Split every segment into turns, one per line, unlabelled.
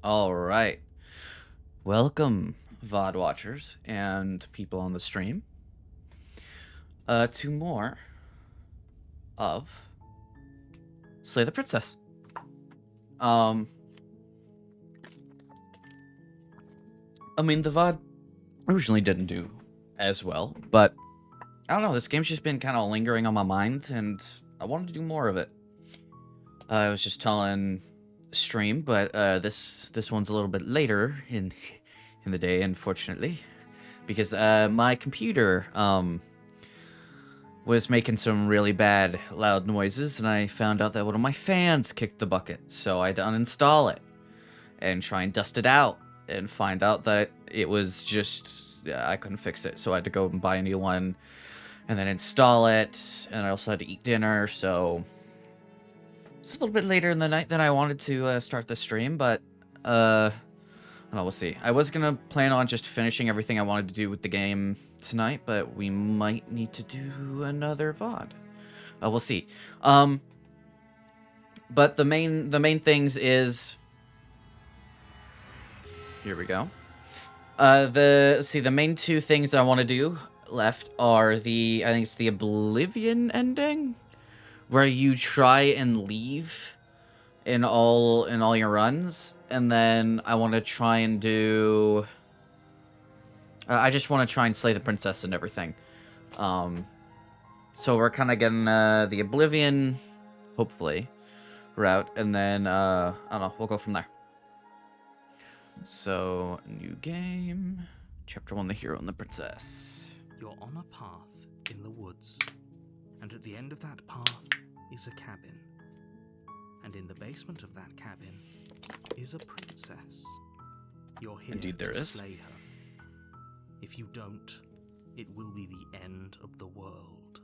All right. Welcome, VOD watchers and people on the stream, to more of Slay the Princess. I mean, the VOD originally didn't do as well, but I don't know. This game's just been kind of lingering on my mind, and I wanted to do more of it. I was just telling stream, but this one's a little bit later in the day, unfortunately, because my computer was making some really bad loud noises, and I found out that one of my fans kicked the bucket, so I had to uninstall it and try and dust it out and find out that it was just I couldn't fix it, so I had to go and buy a new one and then install it, and I also had to eat dinner, so it's a little bit later in the night than I wanted to start the stream, but I don't know, we'll see. I was gonna plan on just finishing everything I wanted to do with the game tonight, but we might need to do another VOD. We'll see. But the main things is here we go. The main two things I want to do left are I think it's the Oblivion ending, where you try and leave in all your runs, and then I want to try and do. I just want to try and slay the princess and everything. So we're kind of getting the Oblivion, hopefully, route, and then I don't know. We'll go from there. So new game, chapter 1: The Hero and the Princess.
You're on a path in the woods, and at the end of that path is a cabin. And in the basement of that cabin is a princess. You're here
Indeed there
to
is.
slay her. If you don't, it will be the end of the world.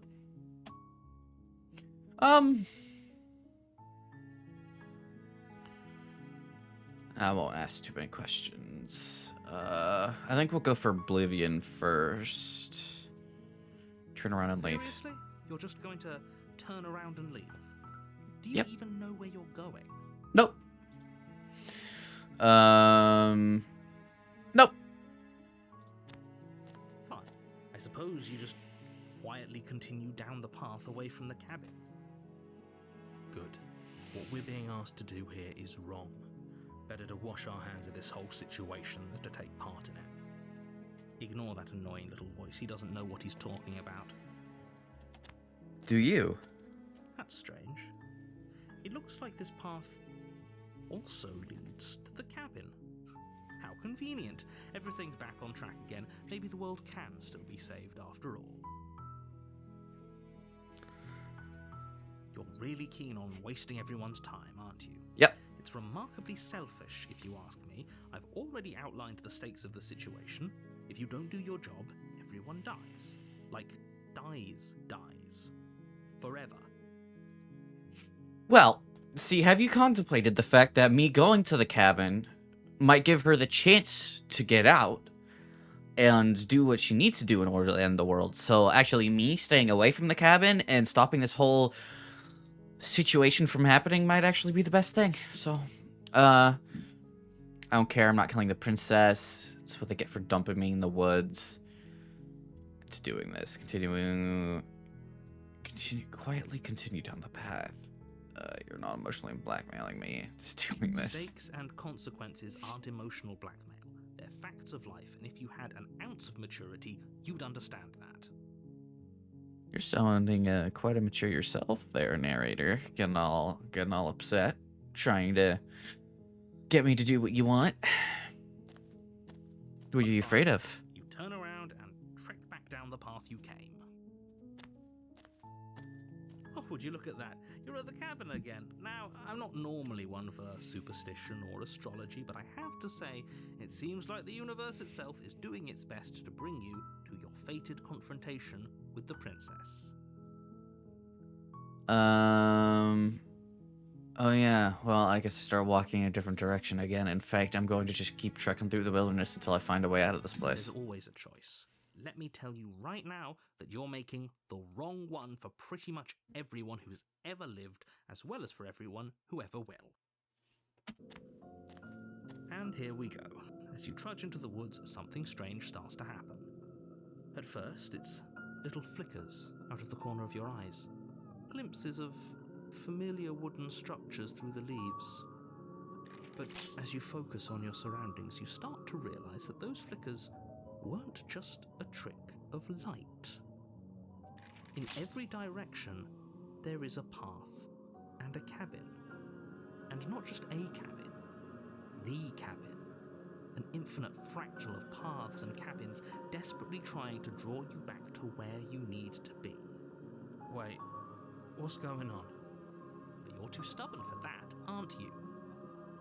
I won't ask too many questions. I think we'll go for Oblivion first. Turn around and leave.
Seriously? You're just going to turn around and leave? Do you
Yep.
even know where you're going?
Nope. Nope.
Fine. I suppose you just quietly continue down the path away from the cabin. Good. What we're being asked to do here is wrong. Better to wash our hands of this whole situation than to take part in it. Ignore that annoying little voice. He doesn't know what he's talking about.
Do you?
That's strange. It looks like this path also leads to the cabin. How convenient. Everything's back on track again. Maybe the world can still be saved after all. You're really keen on wasting everyone's time, aren't you?
Yep.
It's remarkably selfish, if you ask me. I've already outlined the stakes of the situation. If you don't do your job, everyone dies. Like, dies. Forever.
Well, see, have you contemplated the fact that me going to the cabin might give her the chance to get out and do what she needs to do in order to end the world? So actually, me staying away from the cabin and stopping this whole situation from happening might actually be the best thing. So, I don't care. I'm not killing the princess. That's what they get for dumping me in the woods. To doing this, quietly continue down the path. You're not emotionally blackmailing me to doing this.
Stakes and consequences aren't emotional blackmail. They're facts of life, and if you had an ounce of maturity, you'd understand that.
You're sounding quite immature yourself there, narrator. Getting all upset, trying to get me to do what you want. What are you afraid of?
You turn around and trek back down the path you came. Oh, would you look at that? You're at the cabin again. Now, I'm not normally one for superstition or astrology, but I have to say, it seems like the universe itself is doing its best to bring you to your fated confrontation with the princess.
Oh yeah, well, I guess I start walking in a different direction again. In fact, I'm going to just keep trekking through the wilderness until I find a way out of this place.
There's always a choice. Let me tell you right now that you're making the wrong one for pretty much everyone who's ever lived, as well as for everyone who ever will. here we go. As you trudge into the woods, something strange starts to happen. At first, it's little flickers out of the corner of your eyes. Glimpses of familiar wooden structures through the leaves. But as you focus on your surroundings, you start to realize that those flickers weren't just a trick of light. In every direction, there is a path and a cabin. And not just a cabin, the cabin. An infinite fractal of paths and cabins desperately trying to draw you back to where you need to be.
Wait, what's going on?
But you're too stubborn for that, aren't you?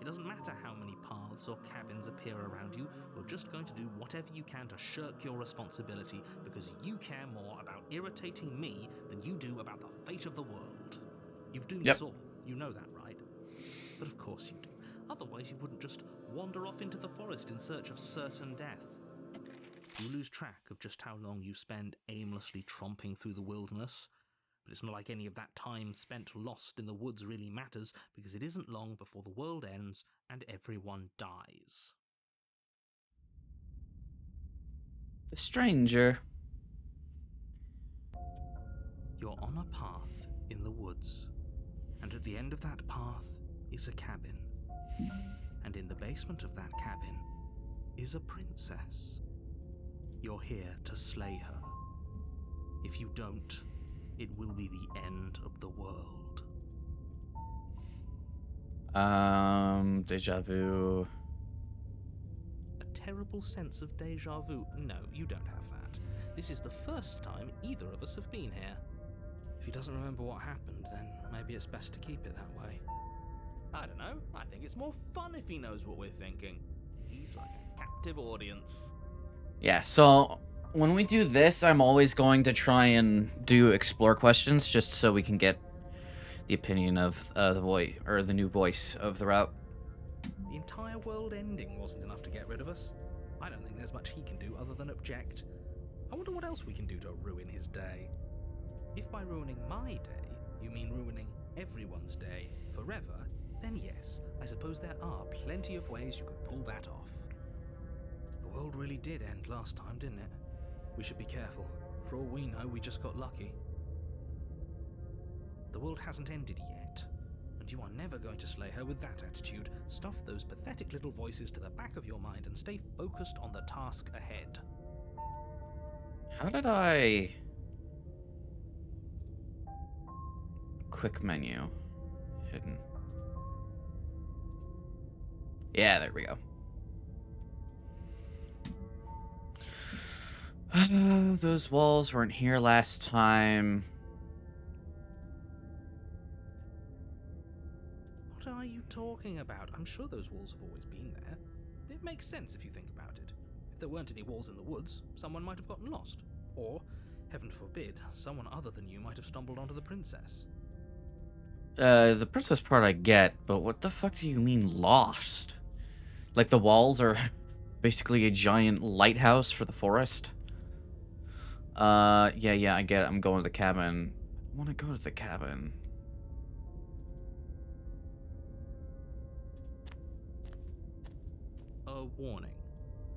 It doesn't matter how many paths or cabins appear around you, you're just going to do whatever you can to shirk your responsibility because you care more about irritating me than you do about the fate of the world. You've doomed us all, you know that, right? But of course you do. Otherwise you wouldn't just wander off into the forest in search of certain death. You lose track of just how long you spend aimlessly tromping through the wilderness. But it's not like any of that time spent lost in the woods really matters, because it isn't long before the world ends and everyone dies.
The stranger.
You're on a path in the woods, and at the end of that path is a cabin. And in the basement of that cabin is a princess. You're here to slay her. If you don't, it will be the end of the world.
Deja vu.
A terrible sense of deja vu. No, you don't have that. This is the first time either of us have been here.
If he doesn't remember what happened, then maybe it's best to keep it that way.
I don't know. I think it's more fun if he knows what we're thinking. He's like a captive audience.
Yeah, so when we do this, I'm always going to try and do explore questions just so we can get the opinion of the voice or the new voice of the route.
The entire world ending wasn't enough to get rid of us. I don't think there's much he can do other than object. I wonder what else we can do to ruin his day. If by ruining my day, you mean ruining everyone's day forever, then yes, I suppose there are plenty of ways you could pull that off.
The world really did end last time, didn't it? We should be careful. For all we know, we just got lucky.
The world hasn't ended yet, and you are never going to slay her with that attitude. Stuff those pathetic little voices to the back of your mind and stay focused on the task ahead.
How did I... Quick menu. Hidden. Yeah, there we go. Those walls weren't here last time.
What are you talking about? I'm sure those walls have always been there. It makes sense if you think about it. If there weren't any walls in the woods, someone might have gotten lost. Or, heaven forbid, someone other than you might have stumbled onto the princess.
The princess part I get, but what the fuck do you mean lost? Like the walls are basically a giant lighthouse for the forest? Yeah, I get it. I'm going to the cabin. I want to go to the cabin.
A warning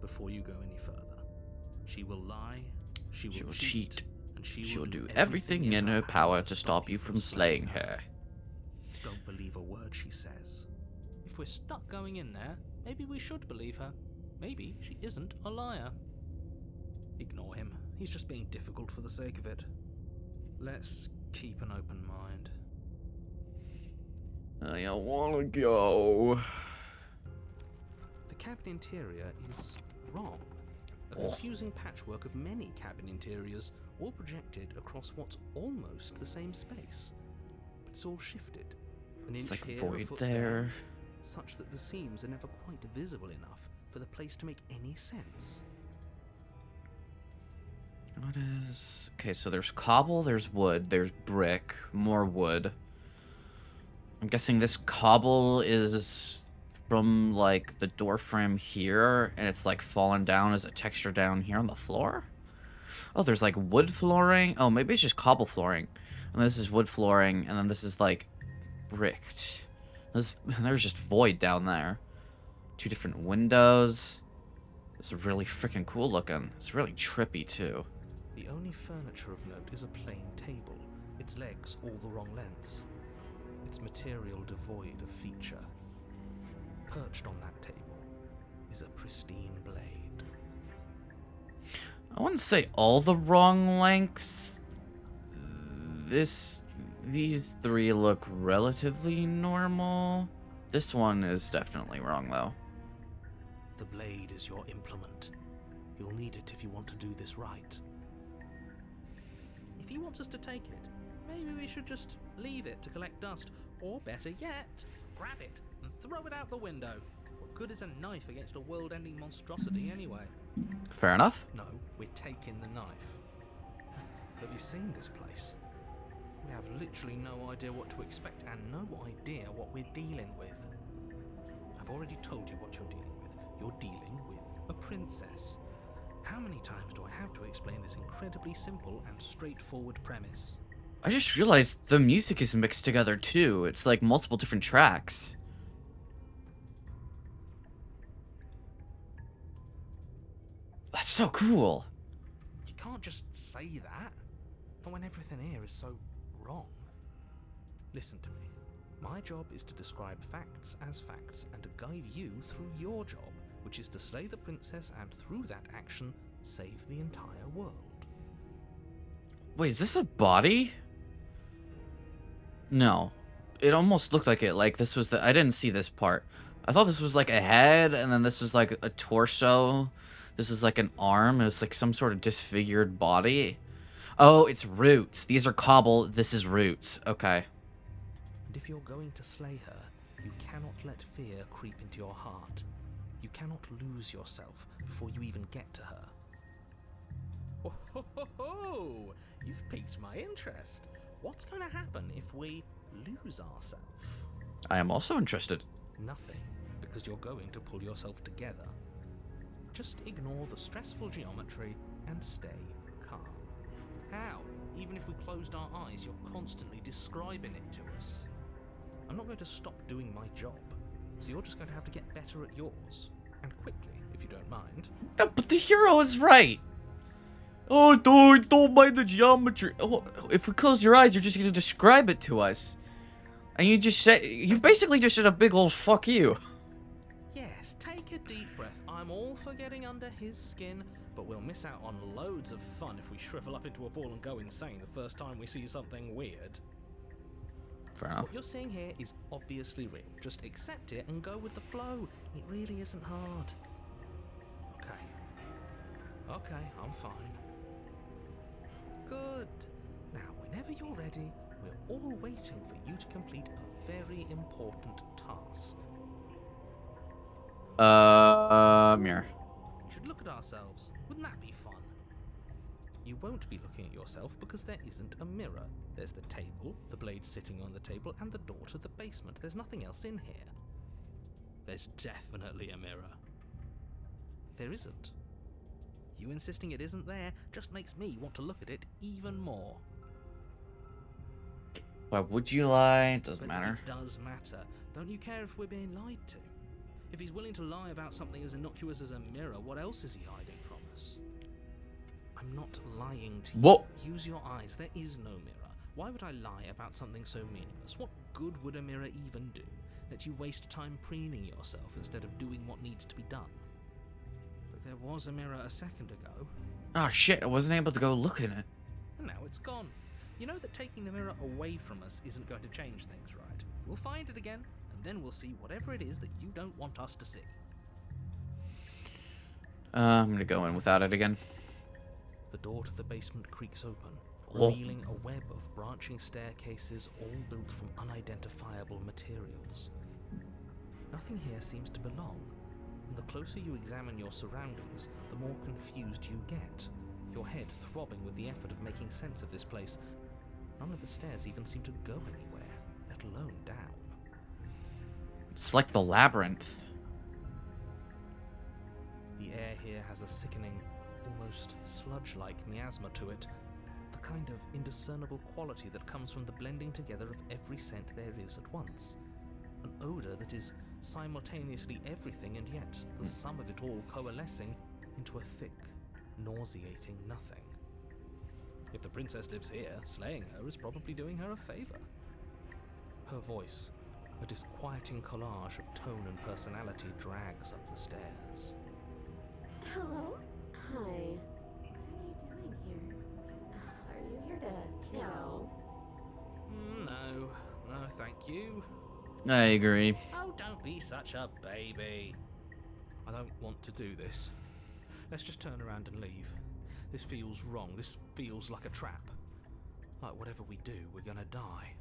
before you go any further. She will lie, she will cheat, and she will do
everything in her power to stop you from slaying her.
Don't believe a word she says. If we're stuck going in there, maybe we should believe her. Maybe she isn't a liar. Ignore him. He's just being difficult for the sake of it.
Let's keep an open mind.
I don't want to go.
The cabin interior is wrong. A confusing patchwork of many cabin interiors, all projected across what's almost the same space. But it's all shifted. An
It's
inch
like a
here,
void
foot
there.
Such that the seams are never quite visible enough for the place to make any sense.
What is... Okay, so there's cobble, there's wood, there's brick, more wood. I'm guessing this cobble is from, like, the door frame here, and it's, like, fallen down as a texture down here on the floor? Oh, there's, like, wood flooring? Oh, maybe it's just cobble flooring. And this is wood flooring, and then this is, like, bricked. There's just void down there. 2 different windows. It's really freaking cool looking. It's really trippy too.
The only furniture of note is a plain table, its legs all the wrong lengths, its material devoid of feature. Perched on that table is a pristine blade.
I wouldn't say all the wrong lengths. These 3 look relatively normal. This one is definitely wrong though.
The blade is your implement. You'll need it if you want to do this right.
If he wants us to take it, maybe we should just leave it to collect dust. Or better yet, grab it and throw it out the window. What good is a knife against a world-ending monstrosity anyway?
Fair enough.
No, we're taking the knife. Have you seen this place? We have literally no idea what to expect and no idea what we're dealing with. I've already told you what you're dealing with. You're dealing with a princess. How many times do I have to explain this incredibly simple and straightforward premise?
I just realized the music is mixed together too. It's like multiple different tracks. That's so cool.
You can't just say that. Not when everything here is so wrong. Listen to me. My job is to describe facts as facts and to guide you through your job, which is to slay the princess and through that action, save the entire world.
Wait, is this a body? No. It almost looked like it. Like this was the... I didn't see this part. I thought this was like a head, and then this was like a torso. This is like an arm. It was like some sort of disfigured body. Oh, it's roots. These are cobble. This is roots. Okay.
And if you're going to slay her, you cannot let fear creep into your heart. You cannot lose yourself before you even get to her.
Oh, ho, ho, ho. You've piqued my interest. What's going to happen if we lose ourselves?
I am also interested.
Nothing, because you're going to pull yourself together. Just ignore the stressful geometry and stay calm. How? Even if we closed our eyes, you're constantly describing it to us. I'm not going to stop doing my job, so you're just going to have to get better at yours. And quickly, if you don't mind.
But the hero is right. Oh, don't mind the geometry. Oh, if we close your eyes, you're just going to describe it to us. And you basically just said a big old fuck you.
Yes, take a deep breath. I'm all for getting under his skin, but we'll miss out on loads of fun if we shrivel up into a ball and go insane the first time we see something weird.
Fair enough.
What you're seeing here is obviously real. Just accept it and go with the flow. It really isn't hard.
Okay, I'm fine.
Good. Now, whenever you're ready, we're all waiting for you to complete a very important task.
Mirror.
We should look at ourselves. Wouldn't that be fun? You won't be looking at yourself because there isn't a mirror. There's the table, the blade sitting on the table, and the door to the basement. There's nothing else in here. There's definitely a mirror. There isn't. You insisting it isn't there just makes me want to look at it even more.
Why would you lie? It doesn't
But
matter.
it does matter. Don't you care if we're being lied to? If he's willing to lie about something as innocuous as a mirror, what else is he hiding from us? I'm not lying to you.
Whoa.
Use your eyes. There is no mirror. Why would I lie about something so meaningless? What good would a mirror even do? Let you waste time preening yourself instead of doing what needs to be done. But there was a mirror a second ago,
Oh shit, I wasn't able to go look in it.
and now it's gone. You know that taking the mirror away from us isn't going to change things, right? We'll find it again, and then we'll see whatever it is that you don't want us to see.
I'm gonna go in without it again.
The door to the basement creaks open,
Oh.
revealing a web of branching staircases all built from unidentifiable materials. Nothing here seems to belong, and the closer you examine your surroundings, the more confused you get, your head throbbing with the effort of making sense of this place. None of the stairs even seem to go anywhere, let alone down.
It's like the labyrinth.
The air here has a sickening, almost sludge-like miasma to it, the kind of indiscernible quality that comes from the blending together of every scent there is at once. An odor that is simultaneously everything and yet the sum of it all coalescing into a thick, nauseating nothing. If the princess lives here, slaying her is probably doing her a favor. Her voice, a disquieting collage of tone and personality, drags up the stairs.
Hello? Hi. What are you doing here? Are you here to kill?
No, thank you.
I agree.
Oh, don't be such a baby. I don't want to do this. Let's just turn around and leave. This feels wrong. This feels like a trap. Like whatever we do, we're gonna die.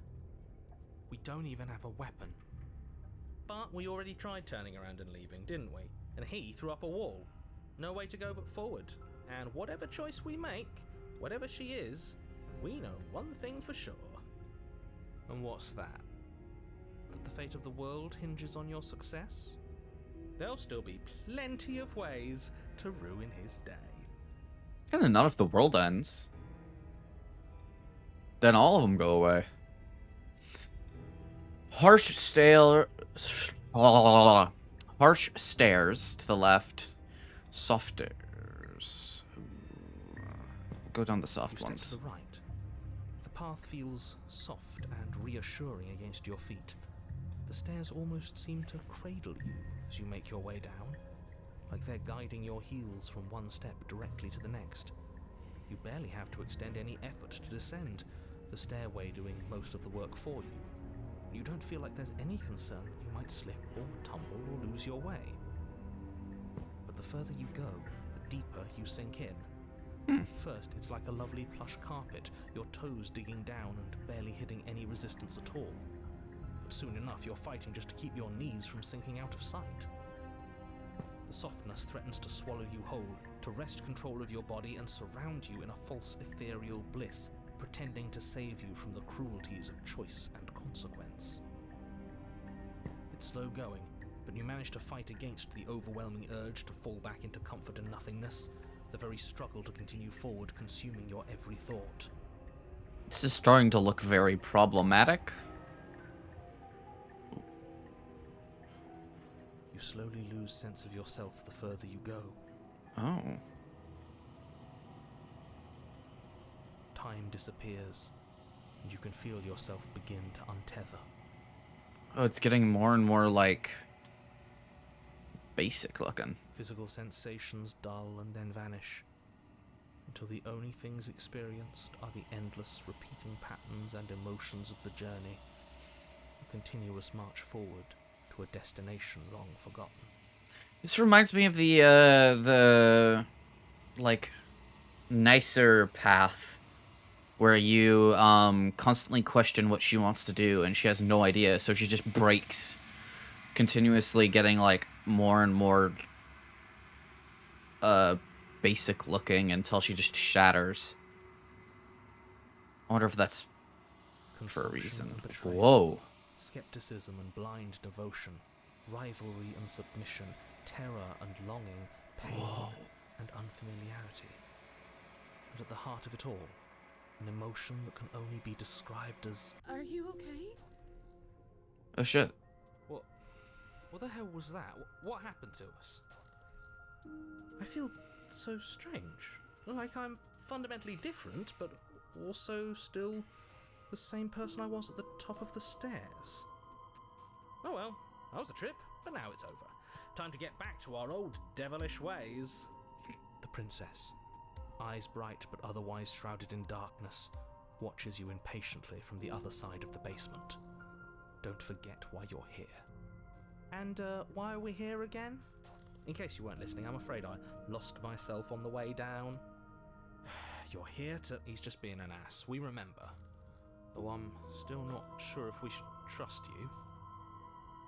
We don't even have a weapon. But we already tried turning around and leaving, didn't we? And he threw up a wall. No way to go but forward. And whatever choice we make, whatever she is, we know one thing for sure. And what's that? That the fate of the world hinges on your success? There'll still be plenty of ways to ruin his day.
And then not if the world ends. Then all of them go away. Harsh stairs to the left. Soft stairs. Go down the soft
You step
ones.
to the right. The path feels soft and reassuring against your feet. The stairs almost seem to cradle you as you make your way down, like they're guiding your heels from one step directly to the next. You barely have to extend any effort to descend, the stairway doing most of the work for you. You don't feel like there's any concern that you might slip or tumble or lose your way. But the further you go, the deeper you sink in. First, it's like a lovely plush carpet, your toes digging down and barely hitting any resistance at all. But soon enough, you're fighting just to keep your knees from sinking out of sight. The softness threatens to swallow you whole, to wrest control of your body and surround you in a false ethereal bliss, pretending to save you from the cruelties of choice and consequence. It's slow going, but you manage to fight against the overwhelming urge to fall back into comfort and nothingness, the very struggle to continue forward consuming your every thought.
This is starting to look very problematic.
You slowly lose sense of yourself the further you go.
Oh.
Time disappears, and you can feel yourself begin to untether.
Oh, it's getting more and more like basic looking.
Physical sensations dull and then vanish, until the only things experienced are the endless repeating patterns and emotions of the journey, a continuous march forward to a destination long forgotten.
This reminds me of the like nicer path where you constantly question what she wants to do and she has no idea, so she just breaks, continuously getting like more and more basic looking until she just shatters. I wonder if that's for a
Consumption
reason.
and betrayal,
Whoa.
skepticism and blind devotion, rivalry and submission, terror and longing, pain and unfamiliarity. And at the heart of it all, an emotion that can only be described as...
Are you okay?
Oh shit.
What the hell was that? What happened to us? I feel so strange. Like I'm fundamentally different, but also still the same person I was at the top of the stairs. Oh well, that was a trip, but now it's over. Time to get back to our old devilish ways. The princess, eyes bright but otherwise shrouded in darkness, watches you impatiently from the other side of the basement. Don't forget why you're here. And why are we here again? In case you weren't listening, I'm afraid I lost myself on the way down. You're here to... He's just being an ass, we remember. Though I'm still not sure if we should trust you.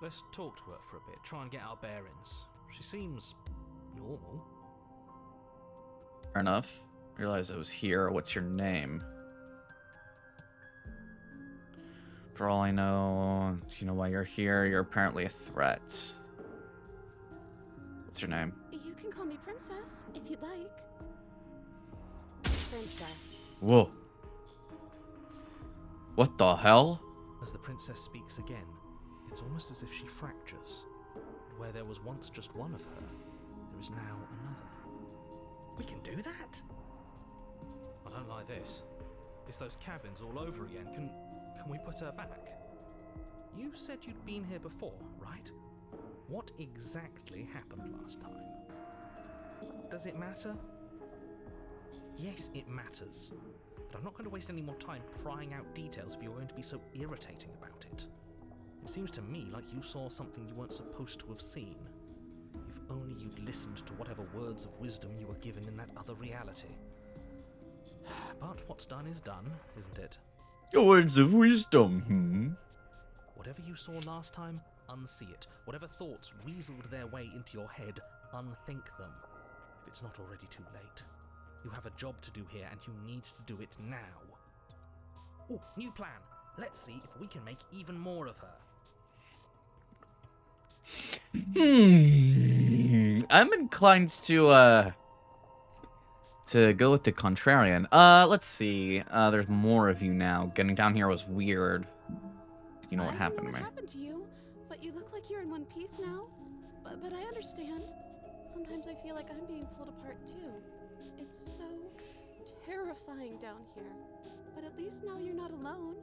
Let's talk to her for a bit, try and get our bearings. She seems normal.
Fair enough. Realize I was here. What's your name? For all I know, do you know why you're here? You're apparently a threat. What's your name?
You can call me Princess, if you'd like. Princess.
Whoa. What the hell?
As the princess speaks again, it's almost as if she fractures, where there was once just one of her, there is now another. We can do that? I don't like this. It's those cabins all over again. Can we put her back? You said you'd been here before, right? What exactly happened last time? Does it matter? Yes, it matters. But I'm not going to waste any more time prying out details if you're going to be so irritating about it. It seems to me like you saw something you weren't supposed to have seen. If only you'd listened to whatever words of wisdom you were given in that other reality. But what's done is done, isn't it?
Words of wisdom,
Whatever you saw last time, unsee it. Whatever thoughts weaseled their way into your head, unthink them. If it's not already too late. You have a job to do here, and you need to do it now. Ooh, new plan. Let's see if we can make even more of her.
I'm inclined to go with the contrarian. Let's see. There's more of you now. Getting down here was weird. You know what happened to me.
I don't know what happened to you, but you look like you're in one piece now. But I understand. Sometimes I feel like I'm being pulled apart too. It's so terrifying down here. But at least now you're not alone.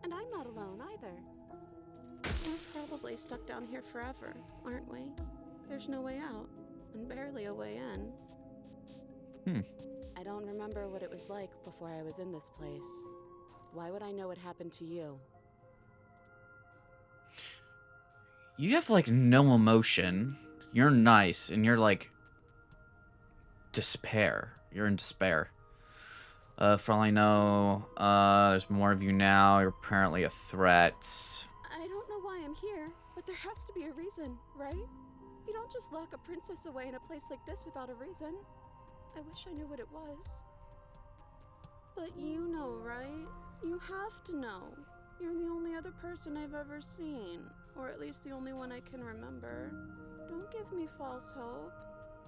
And I'm not alone either. We're probably stuck down here forever, aren't we? There's no way out, and barely a way in. I don't remember what it was like before I was in this place. Why would I know what happened to you?
You have, like, no emotion. You're nice, and you're, like, despair. You're in despair. For all I know, there's more of you now. You're apparently a threat.
I don't know why I'm here, but there has to be a reason, right? You don't just lock a princess away in a place like this without a reason. I wish I knew what it was. But you know, right? You have to know. You're the only other person I've ever seen. Or at least the only one I can remember. Don't give me false hope.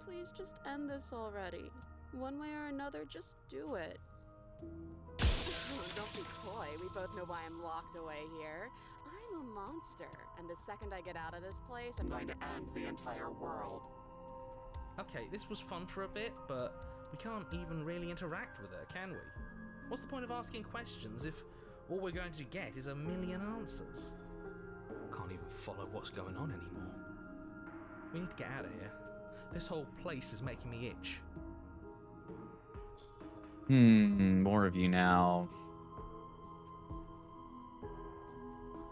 Please just end this already. One way or another, just do it. Don't be coy. We both know why I'm locked away here. I'm a monster, and the second I get out of this place, I'm going to end the entire world.
Okay, this was fun for a bit, but we can't even really interact with her, can we? What's the point of asking questions if all we're going to get is a million answers? Can't even follow what's going on anymore. We need to get out of here. This whole place is making me itch.
More of you now.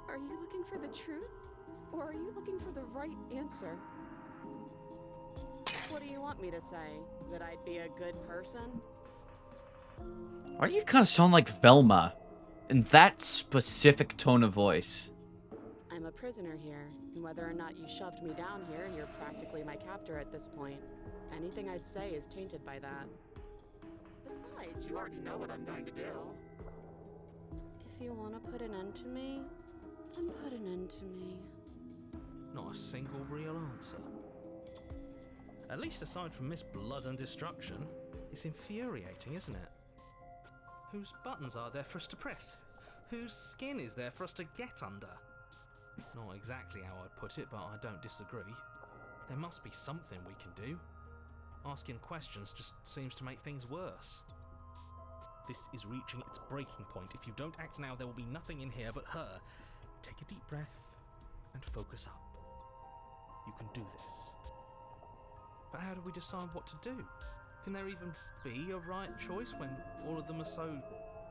Are you looking for the truth? Or are you looking for the right answer? What do you want me to say? That I'd be a good person?
Why do you kind of sound like Velma? In that specific tone of voice.
I'm a prisoner here, and whether or not you shoved me down here, you're practically my captor at this point. Anything I'd say is tainted by that. Besides, you already know what I'm going to do. If you want to put an end to me, then put an end to me.
Not a single real answer. At least aside from Miss Blood and Destruction, it's infuriating, isn't it? Whose buttons are there for us to press? Whose skin is there for us to get under? Not exactly how I'd put it, but I don't disagree. There must be something we can do. Asking questions just seems to make things worse. This is reaching its breaking point. If you don't act now, there will be nothing in here but her. Take a deep breath and focus up. You can do this. But how do we decide what to do? Can there even be a right choice when all of them are so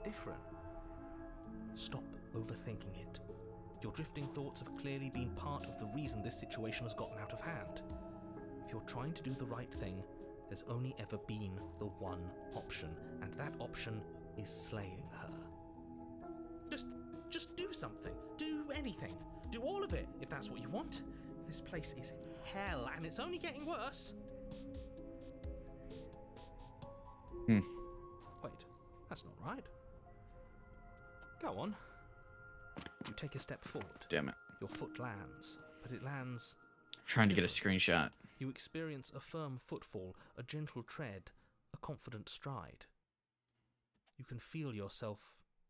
different? Stop overthinking it. Your drifting thoughts have clearly been part of the reason this situation has gotten out of hand. If you're trying to do the right thing, there's only ever been the one option, and that option is slaying her. Just do something. Do anything. Do all of it, if that's what you want. This place is hell, and it's only getting worse. Wait, that's not right. Go on. You take a step forward.
Damn it.
Your foot lands, but it lands...
I'm trying to get a screenshot.
You experience a firm footfall, a gentle tread, a confident stride. You can feel yourself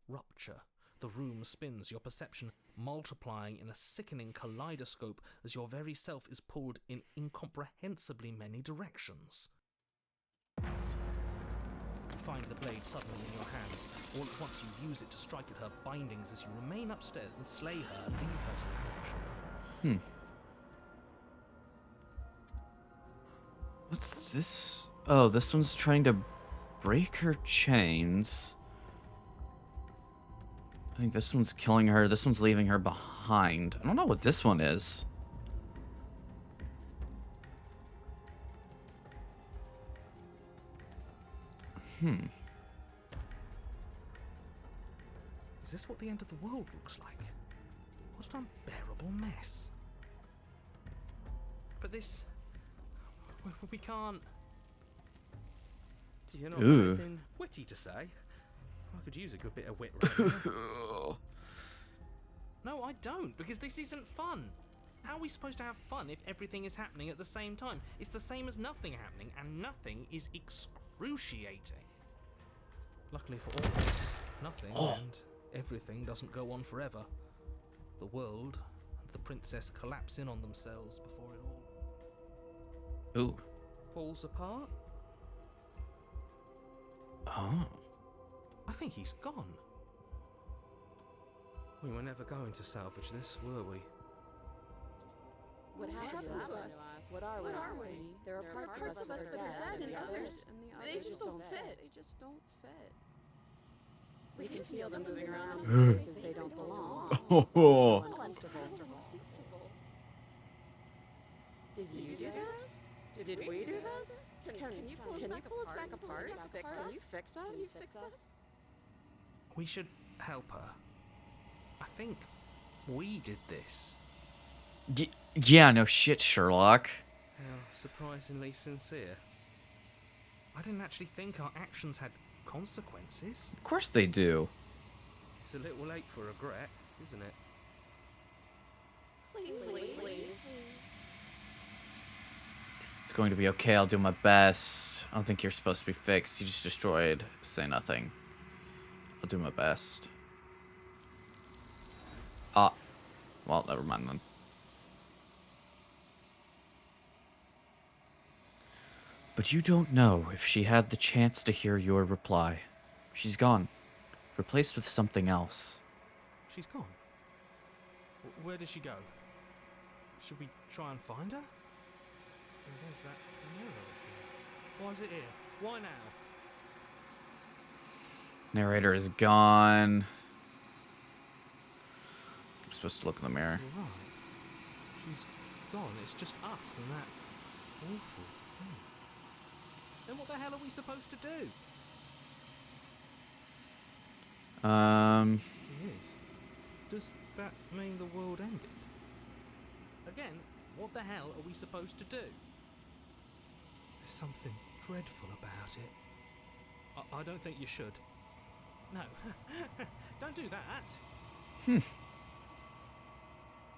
rupture. The The room spins, your perception multiplying in a sickening kaleidoscope as your very self is pulled in incomprehensibly many directions. You find the blade suddenly in your hands. All at once you use it to strike at her bindings as you remain upstairs and slay her and leave her to perish alone.
What's this? Oh, this one's trying to break her chains. I think this one's killing her. This one's leaving her behind. I don't know what this one is.
Is this what the end of the world looks like? What an unbearable mess. But this... We can't... Do you know anything witty to say? I could use a good bit of wit right now. No, I don't, because this isn't fun. How are we supposed to have fun if everything is happening at the same time? It's the same as nothing happening, and nothing is excruciating. Luckily for all, nothing and everything doesn't go on forever. The world and the princess collapse in on themselves before it all falls apart.
Oh.
I think he's gone. We were never going to salvage this, were we?
What happened to us? What are we? There are parts of us that are dead, and others, they just don't fit. They just don't fit. We can feel them moving around in places they don't belong.
Oh.
Did you do this? Did we do this? Can you pull us back apart? Can you fix us?
We should help her. I think we did this.
Yeah, no shit, Sherlock.
How surprisingly sincere. I didn't actually think our actions had consequences.
Of course they do.
It's a little late for regret, isn't it?
Please.
It's going to be okay. I'll do my best. I don't think you're supposed to be fixed. You just destroyed. Say nothing. I'll do my best. Well, never mind then. But you don't know if she had the chance to hear your reply. She's gone. Replaced with something else.
She's gone. Where did she go? Should we try and find her? Oh, there's that mirror again. Why is it here? Why now?
Narrator is gone. I'm supposed to look in the mirror.
You're right. She's gone. It's just us and that awful thing. Then what the hell are we supposed to do? It is. Does that mean the world ended? Again, what the hell are we supposed to do? There's something dreadful about it. I don't think you should. No. Don't do that. I'm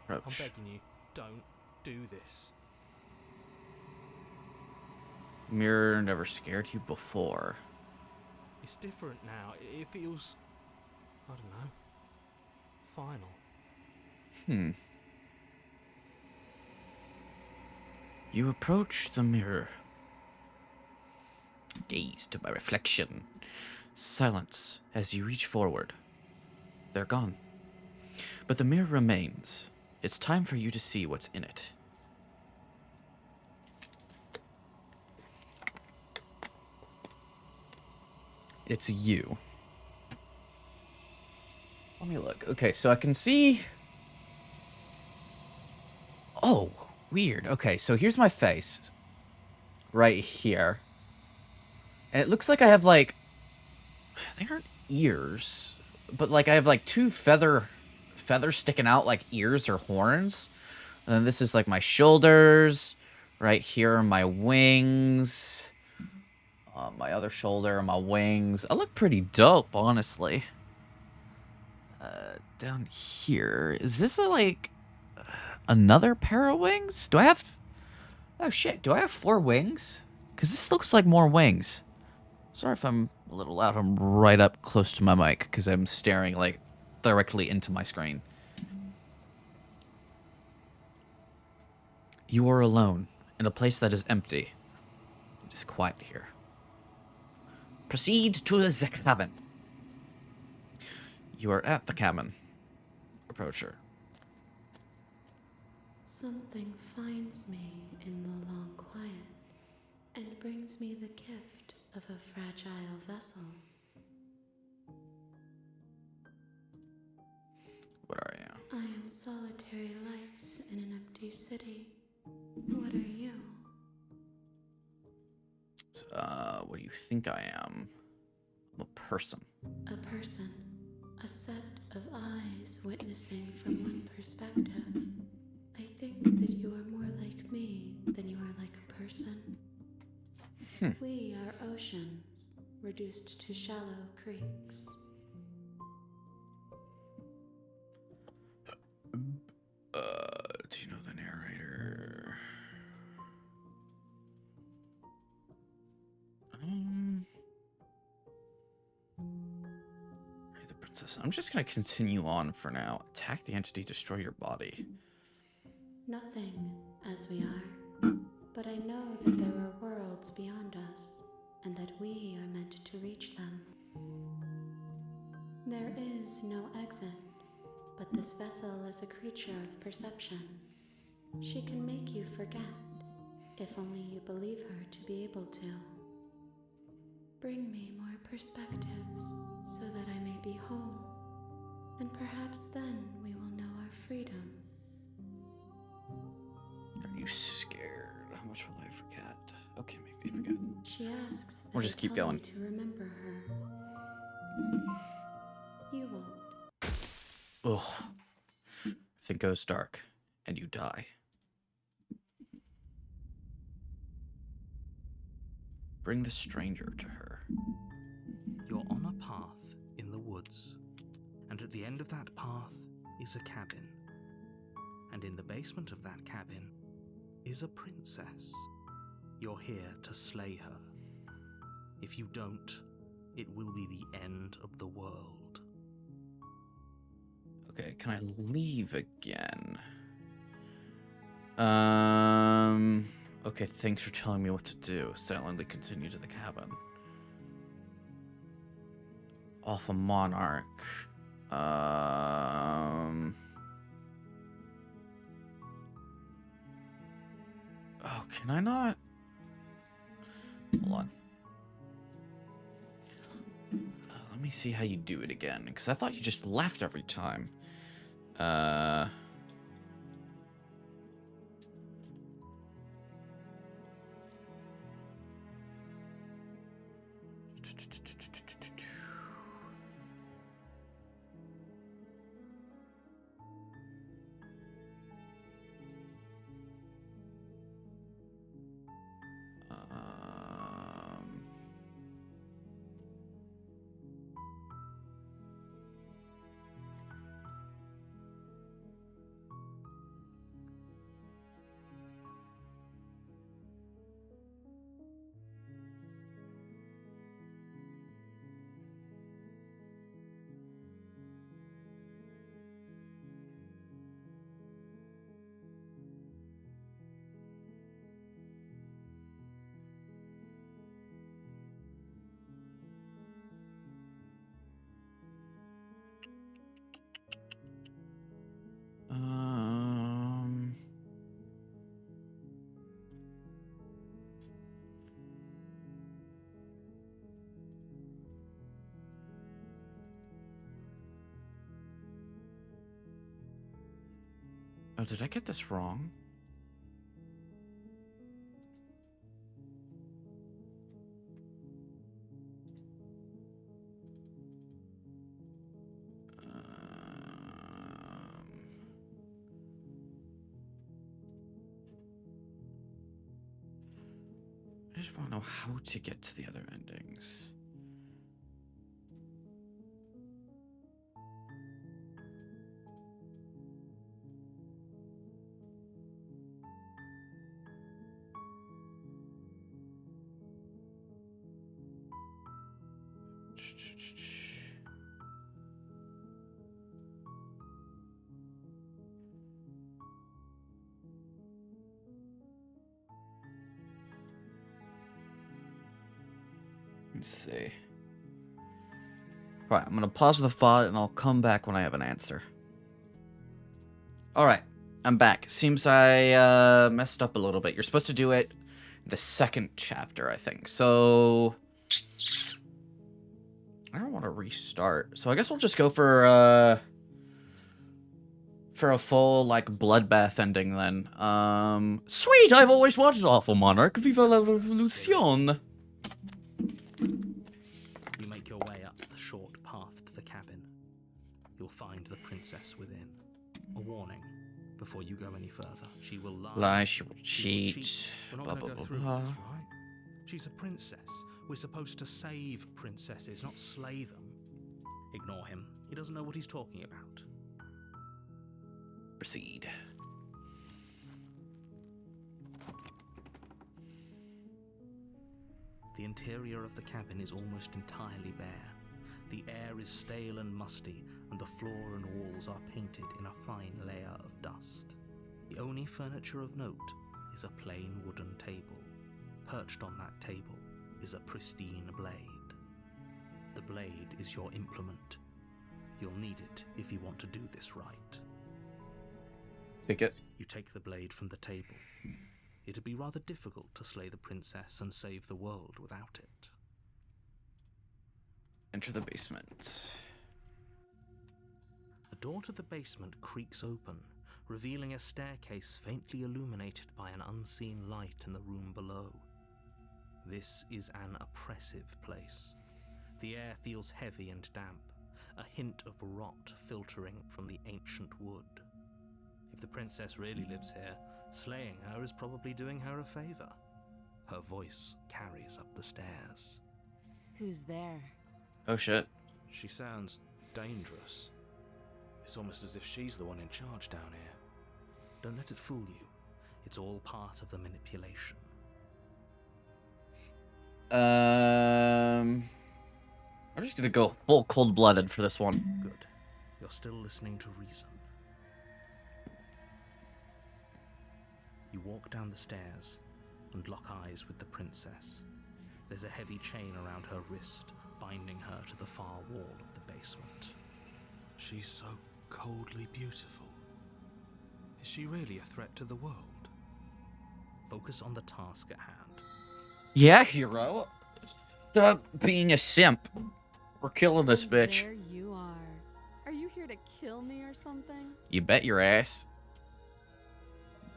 Approach.
begging you, don't do this.
Mirror never scared you before.
It's different now. It feels... I don't know. Final.
You approach the mirror. Gaze to my reflection. Silence as you reach forward. They're gone. But the mirror remains. It's time for you to see what's in it. It's you. Let me look. Okay, so I can see... Oh, weird. Okay, so here's my face. Right here. And it looks like I have, like... They aren't ears. But, like, I have, like, two feathers sticking out like ears or horns. And then this is, like, my shoulders. Right here are my wings. My other shoulder, my wings. I look pretty dope, honestly. Down here. Is this like another pair of wings? Do I have... Oh shit, do I have 4 wings? Because this looks like more wings. Sorry if I'm a little loud. I'm right up close to my mic because I'm staring like directly into my screen. You are alone in a place that is empty. It is quiet here. Proceed to the cabin. You are at the cabin. Approach her.
Something finds me in the long quiet and brings me the gift of a fragile vessel.
What are you?
I am solitary lights in an empty city. What are you?
What do you think I am? I'm a person.
A person. A set of eyes witnessing from one perspective. I think that you are more like me than you are like a person. We are oceans, reduced to shallow creeks.
Do you know the narrator? The princess. I'm just gonna continue on for now. Attack the entity, destroy your body.
Nothing, as we are. But I know that there are worlds beyond us, and that we are meant to reach them. There is no exit, but this vessel is a creature of perception. She can make you forget, if only you believe her to be able to. Bring me more perspectives, so that I may be whole, and perhaps then we will know our freedom.
Are you scared? How much will I forget? Okay, make me forget.
She asks that
Or just
I
keep
tell
going.
you to remember her. You won't.
Ugh. Think goes dark, and you die. Bring the stranger to her.
You're on a path in the woods, and at the end of that path is a cabin. And in the basement of that cabin is a princess. You're here to slay her. If you don't, it will be the end of the world.
Okay, can I leave again? Okay, thanks for telling me what to do. Silently continue to the cabin. Alpha Monarch. Oh, can I not? Hold on. Let me see how you do it again, because I thought you just left every time. Oh, did I get this wrong? I just want to know how to get to the other endings. Let's see. Alright, I'm gonna pause the VOD and I'll come back when I have an answer. Alright, I'm back. Seems I messed up a little bit. You're supposed to do it in the second chapter, I think. So I don't want to restart. So I guess we'll just go for a full, like, bloodbath ending then. Sweet! I've always wanted Awful Monarch. Viva la revolution!
You make your way up the short path to the cabin. You'll find the princess within. A warning, before you go any further. She will lie.
She will cheat.
We're not
Blah,
going
blah,
to go
blah,
through
blah.
this, right? She's a princess. We're supposed to save princesses, not slay them. Ignore him. He doesn't know what he's talking about.
Proceed.
The interior of the cabin is almost entirely bare. The air is stale and musty, and the floor and walls are painted in a fine layer of dust. The only furniture of note is a plain wooden table. Perched on that table is a pristine blade. The blade is your implement. You'll need it if you want to do this right.
Take it.
You take the blade from the table. It'd be rather difficult to slay the princess and save the world without it.
Enter the basement.
The door to the basement creaks open, revealing a staircase faintly illuminated by an unseen light in the room below. This is an oppressive place. The air feels heavy and damp, a hint of rot filtering from the ancient wood. If the princess really lives here, slaying her is probably doing her a favor. Her voice carries up the stairs.
Who's there?
Oh shit.
She sounds dangerous. It's almost as if she's the one in charge down here.
Don't let it fool you. It's all part of the manipulation.
I'm just gonna go full cold-blooded for this one.
Good. You're still listening to reason. You walk down the stairs and lock eyes with the princess. There's a heavy chain around her wrist, binding her to the far wall of the basement.
She's so coldly beautiful. Is she really a threat to the world?
Focus on the task at hand.
Yeah, hero. Stop being a simp. We're killing this
And
bitch.
There you are. Are you here to kill me or something?
You bet your ass.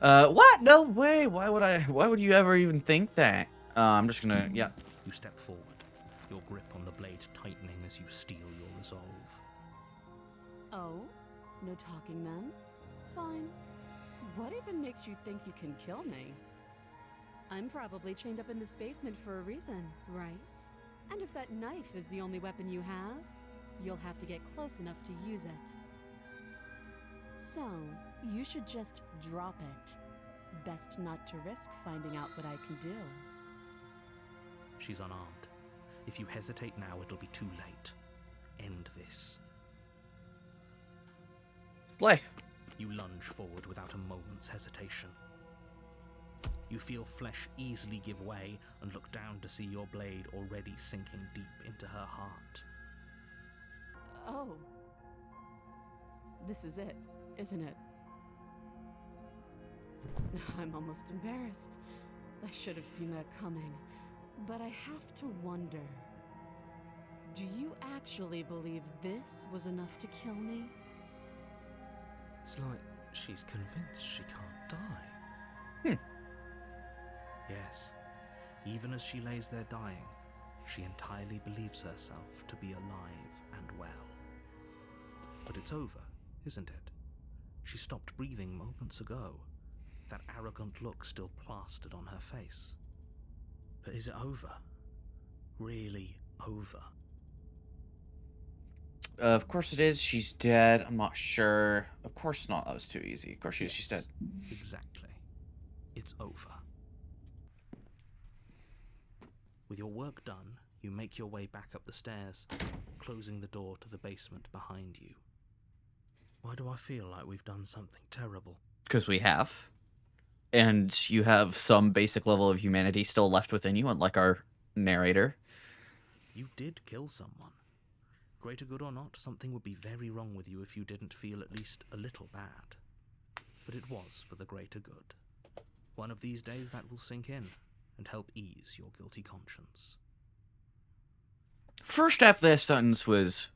What? No way. Why would you ever even think that? I'm just gonna, yeah.
You step forward, your grip on the blade tightening as you steel your resolve.
Oh? No talking then? Fine. What even makes you think you can kill me? I'm probably chained up in this basement for a reason, right? And if that knife is the only weapon you have, you'll have to get close enough to use it. So, you should just drop it. Best not to risk finding out what I can do.
She's unarmed. If you hesitate now, it'll be too late. End this.
Slay.
You lunge forward without a moment's hesitation. You feel flesh easily give way and look down to see your blade already sinking deep into her heart.
Oh. This is it, isn't it? I'm almost embarrassed. I should have seen that coming. But I have to wonder. Do you actually believe this was enough to kill me?
It's like she's convinced she can't die.
Yes, even as she lays there dying, she entirely believes herself to be alive and well. But it's over, isn't it? She stopped breathing moments ago, that arrogant look still plastered on her face. But is it over? Really over?
Of course it is. She's dead. I'm not sure. Of course not. That was too easy. Of course she is. She's dead.
Exactly. It's over. With your work done, you make your way back up the stairs, closing the door to the basement behind you. Why do I feel like we've done something terrible?
Because we have. And you have some basic level of humanity still left within you, unlike our narrator.
You did kill someone. Greater good or not, something would be very wrong with you if you didn't feel at least a little bad. But it was for the greater good. One of these days that will sink in and help ease your guilty conscience.
First half of that sentence was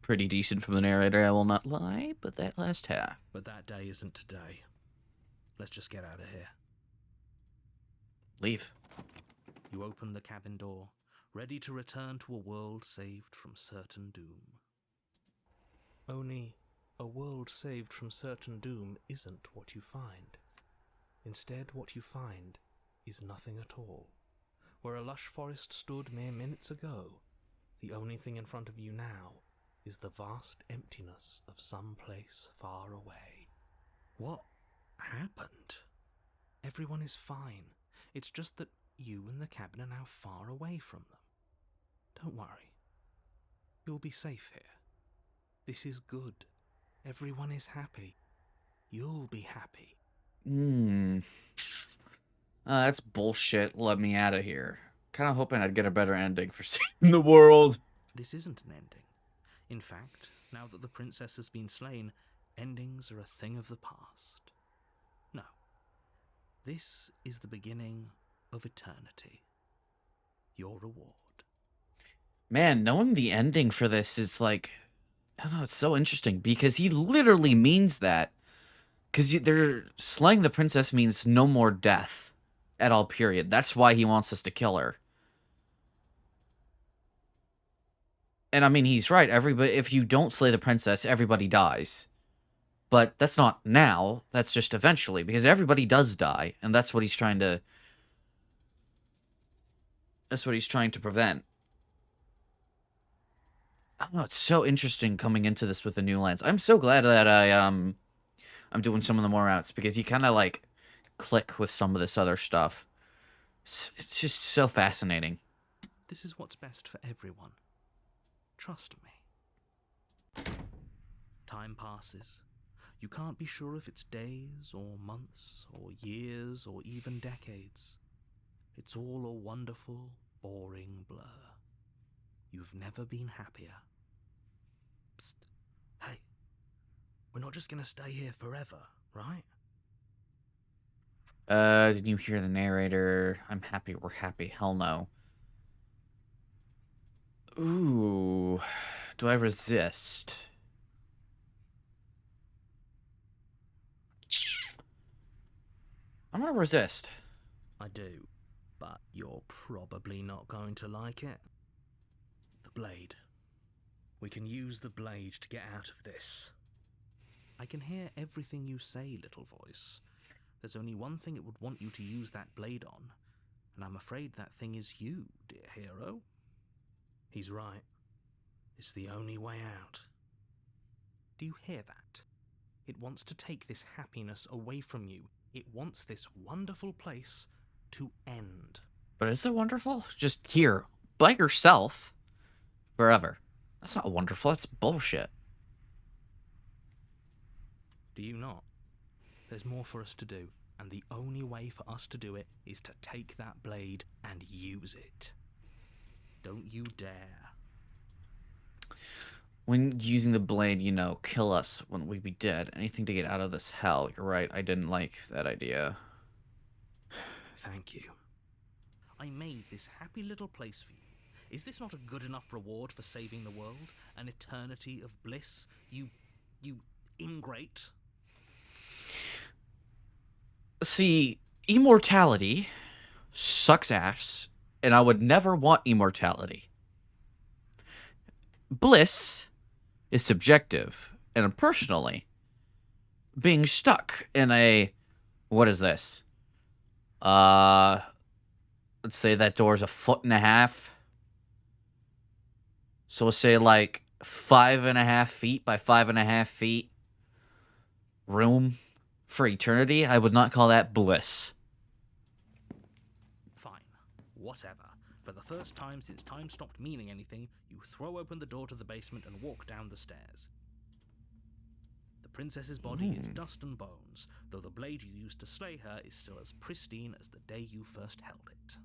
pretty decent from the narrator, I will not lie, but that last half.
But that day isn't today. Let's just get out of here.
Leave.
You open the cabin door, ready to return to a world saved from certain doom. Only, a world saved from certain doom isn't what you find. Instead, what you find is nothing at all. Where a lush forest stood mere minutes ago, the only thing in front of you now is the vast emptiness of some place far away. What happened? Everyone is fine. It's just that you and the cabin are now far away from them. Don't worry. You'll be safe here. This is good. Everyone is happy. You'll be happy.
That's bullshit. Let me out of here. Kind of hoping I'd get a better ending for saving the world.
This isn't an ending. In fact, now that the princess has been slain, endings are a thing of the past. No. This is the beginning of eternity. Your reward.
Man, knowing the ending for this is like, I don't know, it's so interesting because he literally means that. Because they're slaying the princess means no more death at all, period. That's why he wants us to kill her. And I mean, he's right. If you don't slay the princess, everybody dies. But that's not now. That's just eventually, because everybody does die, and that's what he's trying to. That's what he's trying to prevent. I don't know. It's so interesting coming into this with the new lens. I'm so glad that I'm doing some of the more routes because you kind of like click with some of this other stuff. It's just so fascinating.
This is what's best for everyone. Trust me. Time passes. You can't be sure if it's days or months or years or even decades. It's all a wonderful, boring blur. You've never been happier. Psst. Hey. We're not just gonna stay here forever, right?
Did you hear the narrator? I'm happy, we're happy. Hell no. Ooh. Do I resist? I'm gonna resist.
I do, but you're probably not going to like it. The blade. We can use the blade to get out of this. I can hear everything you say, little voice. There's only one thing it would want you to use that blade on, and I'm afraid that thing is you, dear hero. He's right. It's the only way out. Do you hear that? It wants to take this happiness away from you. It wants this wonderful place to end.
But is it wonderful? Just here, by yourself, forever. That's not wonderful, that's bullshit.
Do you not? There's more for us to do, and the only way for us to do it is to take that blade and use it. Don't you dare.
When using the blade, you know, kill us when we be dead. Anything to get out of this hell. You're right, I didn't like that idea.
Thank you. I made this happy little place for you. Is this not a good enough reward for saving the world? An eternity of bliss? You ingrate?
See, immortality sucks ass, and I would never want immortality. Bliss is subjective, and personally, being stuck in a... What is this? Let's say that door's 1.5 feet. So let's say like 5.5 feet by 5.5 feet room for eternity. I would not call that bliss.
Fine. Whatever. For the first time since time stopped meaning anything, you throw open the door to the basement and walk down the stairs. The princess's body is dust and bones, though the blade you used to slay her is still as pristine as the day you first held it.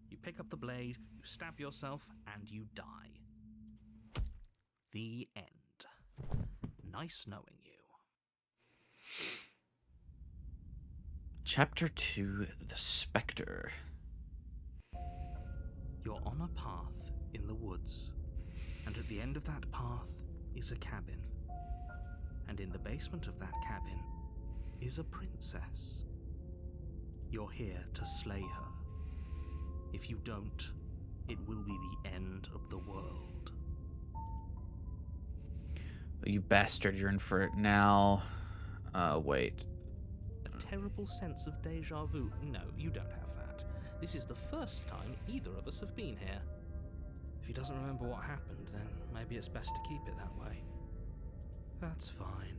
You pick up the blade, you stab yourself, and you die. The end. Nice knowing you.
Chapter 2, The Spectre.
You're on a path in the woods, and at the end of that path is a cabin. And in the basement of that cabin is a princess. You're here to slay her. If you don't, it will be the end of the world.
You bastard, you're in for it now. Wait.
A terrible sense of deja vu. No, you don't have that. This is the first time either of us have been here. If he doesn't remember what happened, then maybe it's best to keep it that way. That's fine.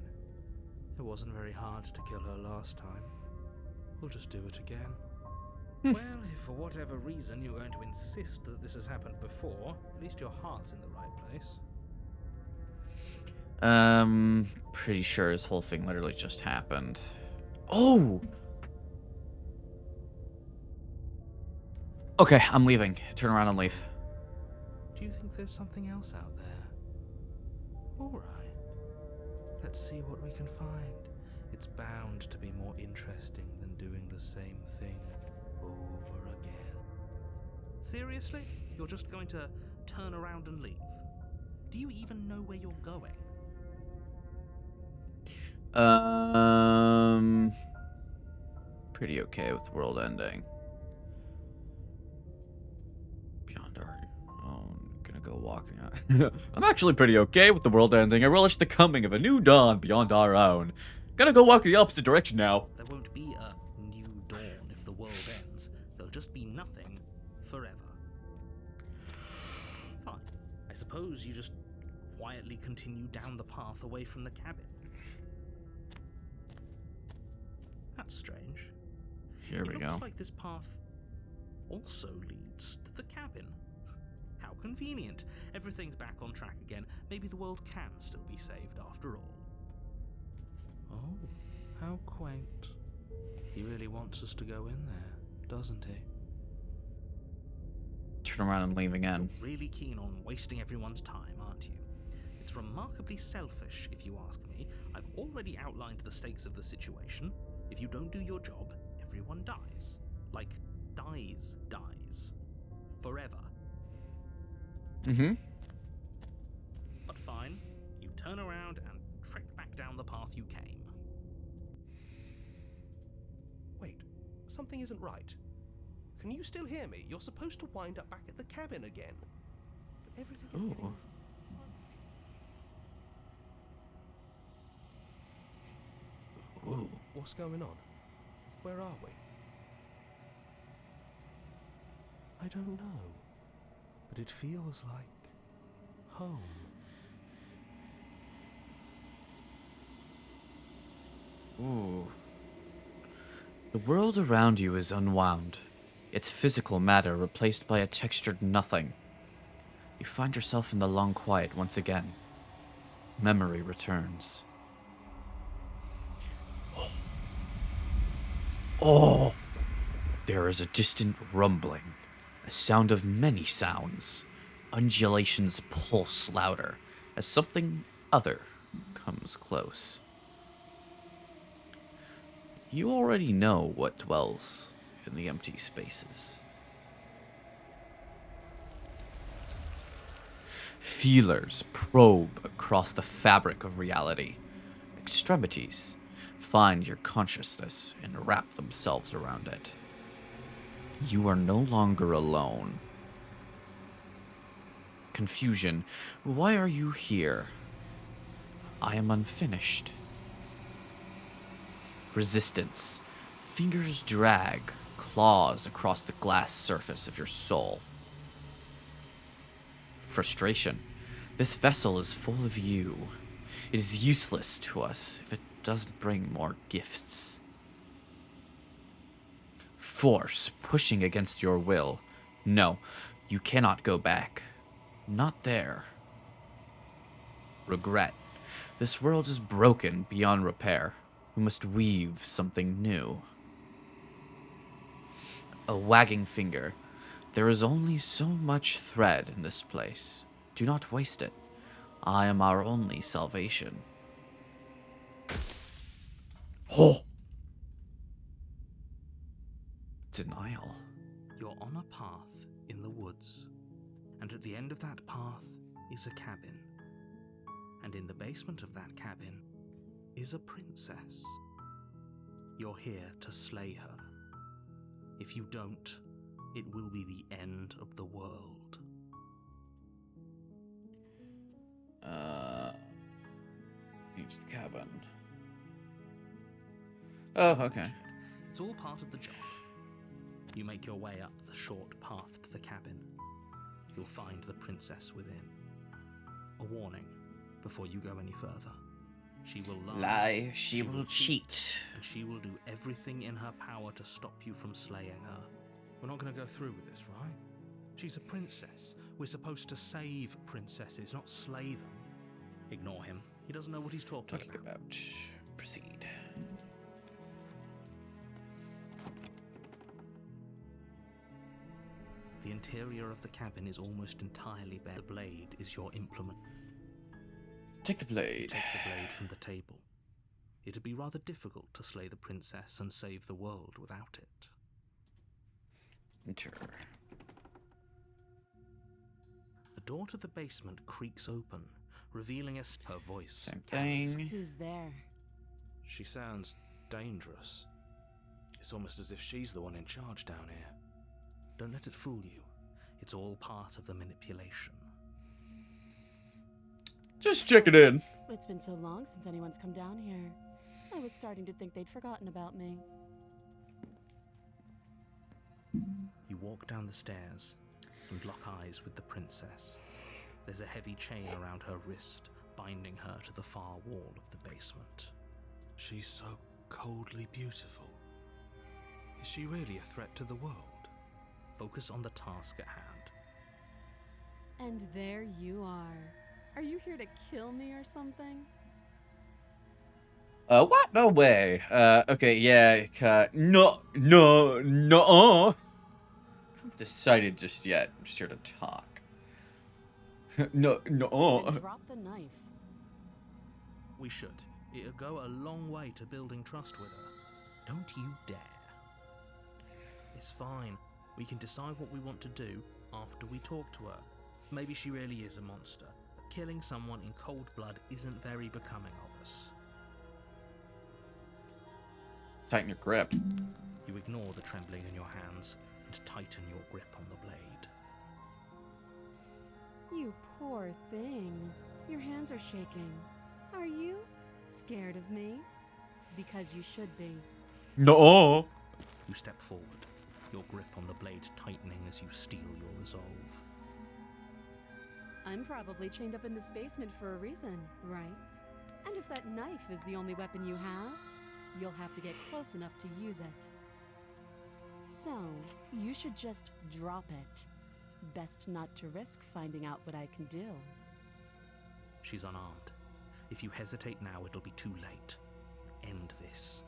It wasn't very hard to kill her last time. We'll just do it again. Well, if for whatever reason you're going to insist that this has happened before, at least your heart's in the right place.
Pretty sure this whole thing literally just happened. Oh! Okay, I'm leaving. Turn around and leave.
Do you think there's something else out there? Alright. Let's see what we can find. It's bound to be more interesting than doing the same thing over again. Seriously? You're just going to turn around and leave? Do you even know where you're going?
Pretty okay with the world ending. Beyond our own, gonna go walking out. I'm actually pretty okay with the world ending. I relish the coming of a new dawn beyond our own. Gonna go walk the opposite direction now.
There won't be a new dawn if the world ends. There'll just be nothing forever. Fine. I suppose you just quietly continue down the path away from the cabin. That's strange.
Here we
It
go.
looks like this path also leads to the cabin. How convenient. Everything's back on track again. Maybe the world can still be saved after all. Oh, how quaint. He really wants us to go in there, doesn't he?
Turn around and leave again.
You're really keen on wasting everyone's time, aren't you? It's remarkably selfish, if you ask me. I've already outlined the stakes of the situation. If you don't do your job, everyone dies. Like, dies. Forever.
Mm-hmm.
But fine, you turn around and trek back down the path you came.
Wait, something isn't right. Can you still hear me? You're supposed to wind up back at the cabin again. But everything is getting
Ooh.
fuzzy.
Ooh.
What's going on? Where are we? I don't know. But it feels like home.
Ooh. The world around you is unwound, its physical matter replaced by a textured nothing. You find yourself in the long quiet once again. Memory returns. Oh! There is a distant rumbling, a sound of many sounds. Undulations pulse louder as something other comes close. You already know what dwells in the empty spaces. Feelers probe across the fabric of reality. Extremities find your consciousness and wrap themselves around it. You are no longer alone. Confusion. Why are you here? I am unfinished. Resistance. Fingers drag claws across the glass surface of your soul. Frustration. This vessel is full of you. It is useless to us if it doesn't bring more gifts. Force pushing against your will. No, you cannot go back. Not there. Regret. This world is broken beyond repair. We must weave something new. A wagging finger. There is only so much thread in this place. Do not waste it. I am our only salvation. Oh! Denial.
You're on a path in the woods, and at the end of that path is a cabin. And in the basement of that cabin is a princess. You're here to slay her. If you don't, it will be the end of the world.
Use the cabin. Oh, okay.
It's all part of the job. You make your way up the short path to the cabin. You'll find the princess within. A warning before you go any further. She will lie.
She will cheat.
And she will do everything in her power to stop you from slaying her.
We're not going to go through with this, right? She's a princess. We're supposed to save princesses, not slay them.
Ignore him. He doesn't know what he's talking about.
Proceed.
The interior of the cabin is almost entirely bare. The blade is your implement.
Take the blade.
Take the blade from the table. It'd be rather difficult to slay the princess and save the world without it.
Enter.
The door to the basement creaks open, revealing her voice.
Same thing.
Who's there?
She sounds dangerous. It's almost as if she's the one in charge down here.
Don't let it fool you. It's all part of the manipulation.
Just check it in.
It's been so long since anyone's come down here. I was starting to think they'd forgotten about me.
You walk down the stairs and lock eyes with the princess. There's a heavy chain around her wrist, binding her to the far wall of the basement.
She's so coldly beautiful. Is she really a threat to the world?
Focus on the task at hand.
And there you are. Are you here to kill me or something?
What? No way. Okay, yeah, no. I've decided just yet. I'm just here to talk. No.
Then drop the knife.
We should. It'll go a long way to building trust with her. Don't you dare. It's fine. We can decide what we want to do after we talk to her. Maybe she really is a monster. But killing someone in cold blood isn't very becoming of us.
Tighten your grip.
You ignore the trembling in your hands and tighten your grip on the blade.
You poor thing. Your hands are shaking. Are you scared of me? Because you should be.
No.
You step forward, your grip on the blade tightening as you steel your resolve.
I'm probably chained up in this basement for a reason, right? And if that knife is the only weapon you have, you'll have to get close enough to use it. So, you should just drop it. Best not to risk finding out what I can do.
She's unarmed. If you hesitate now, it'll be too late. End this.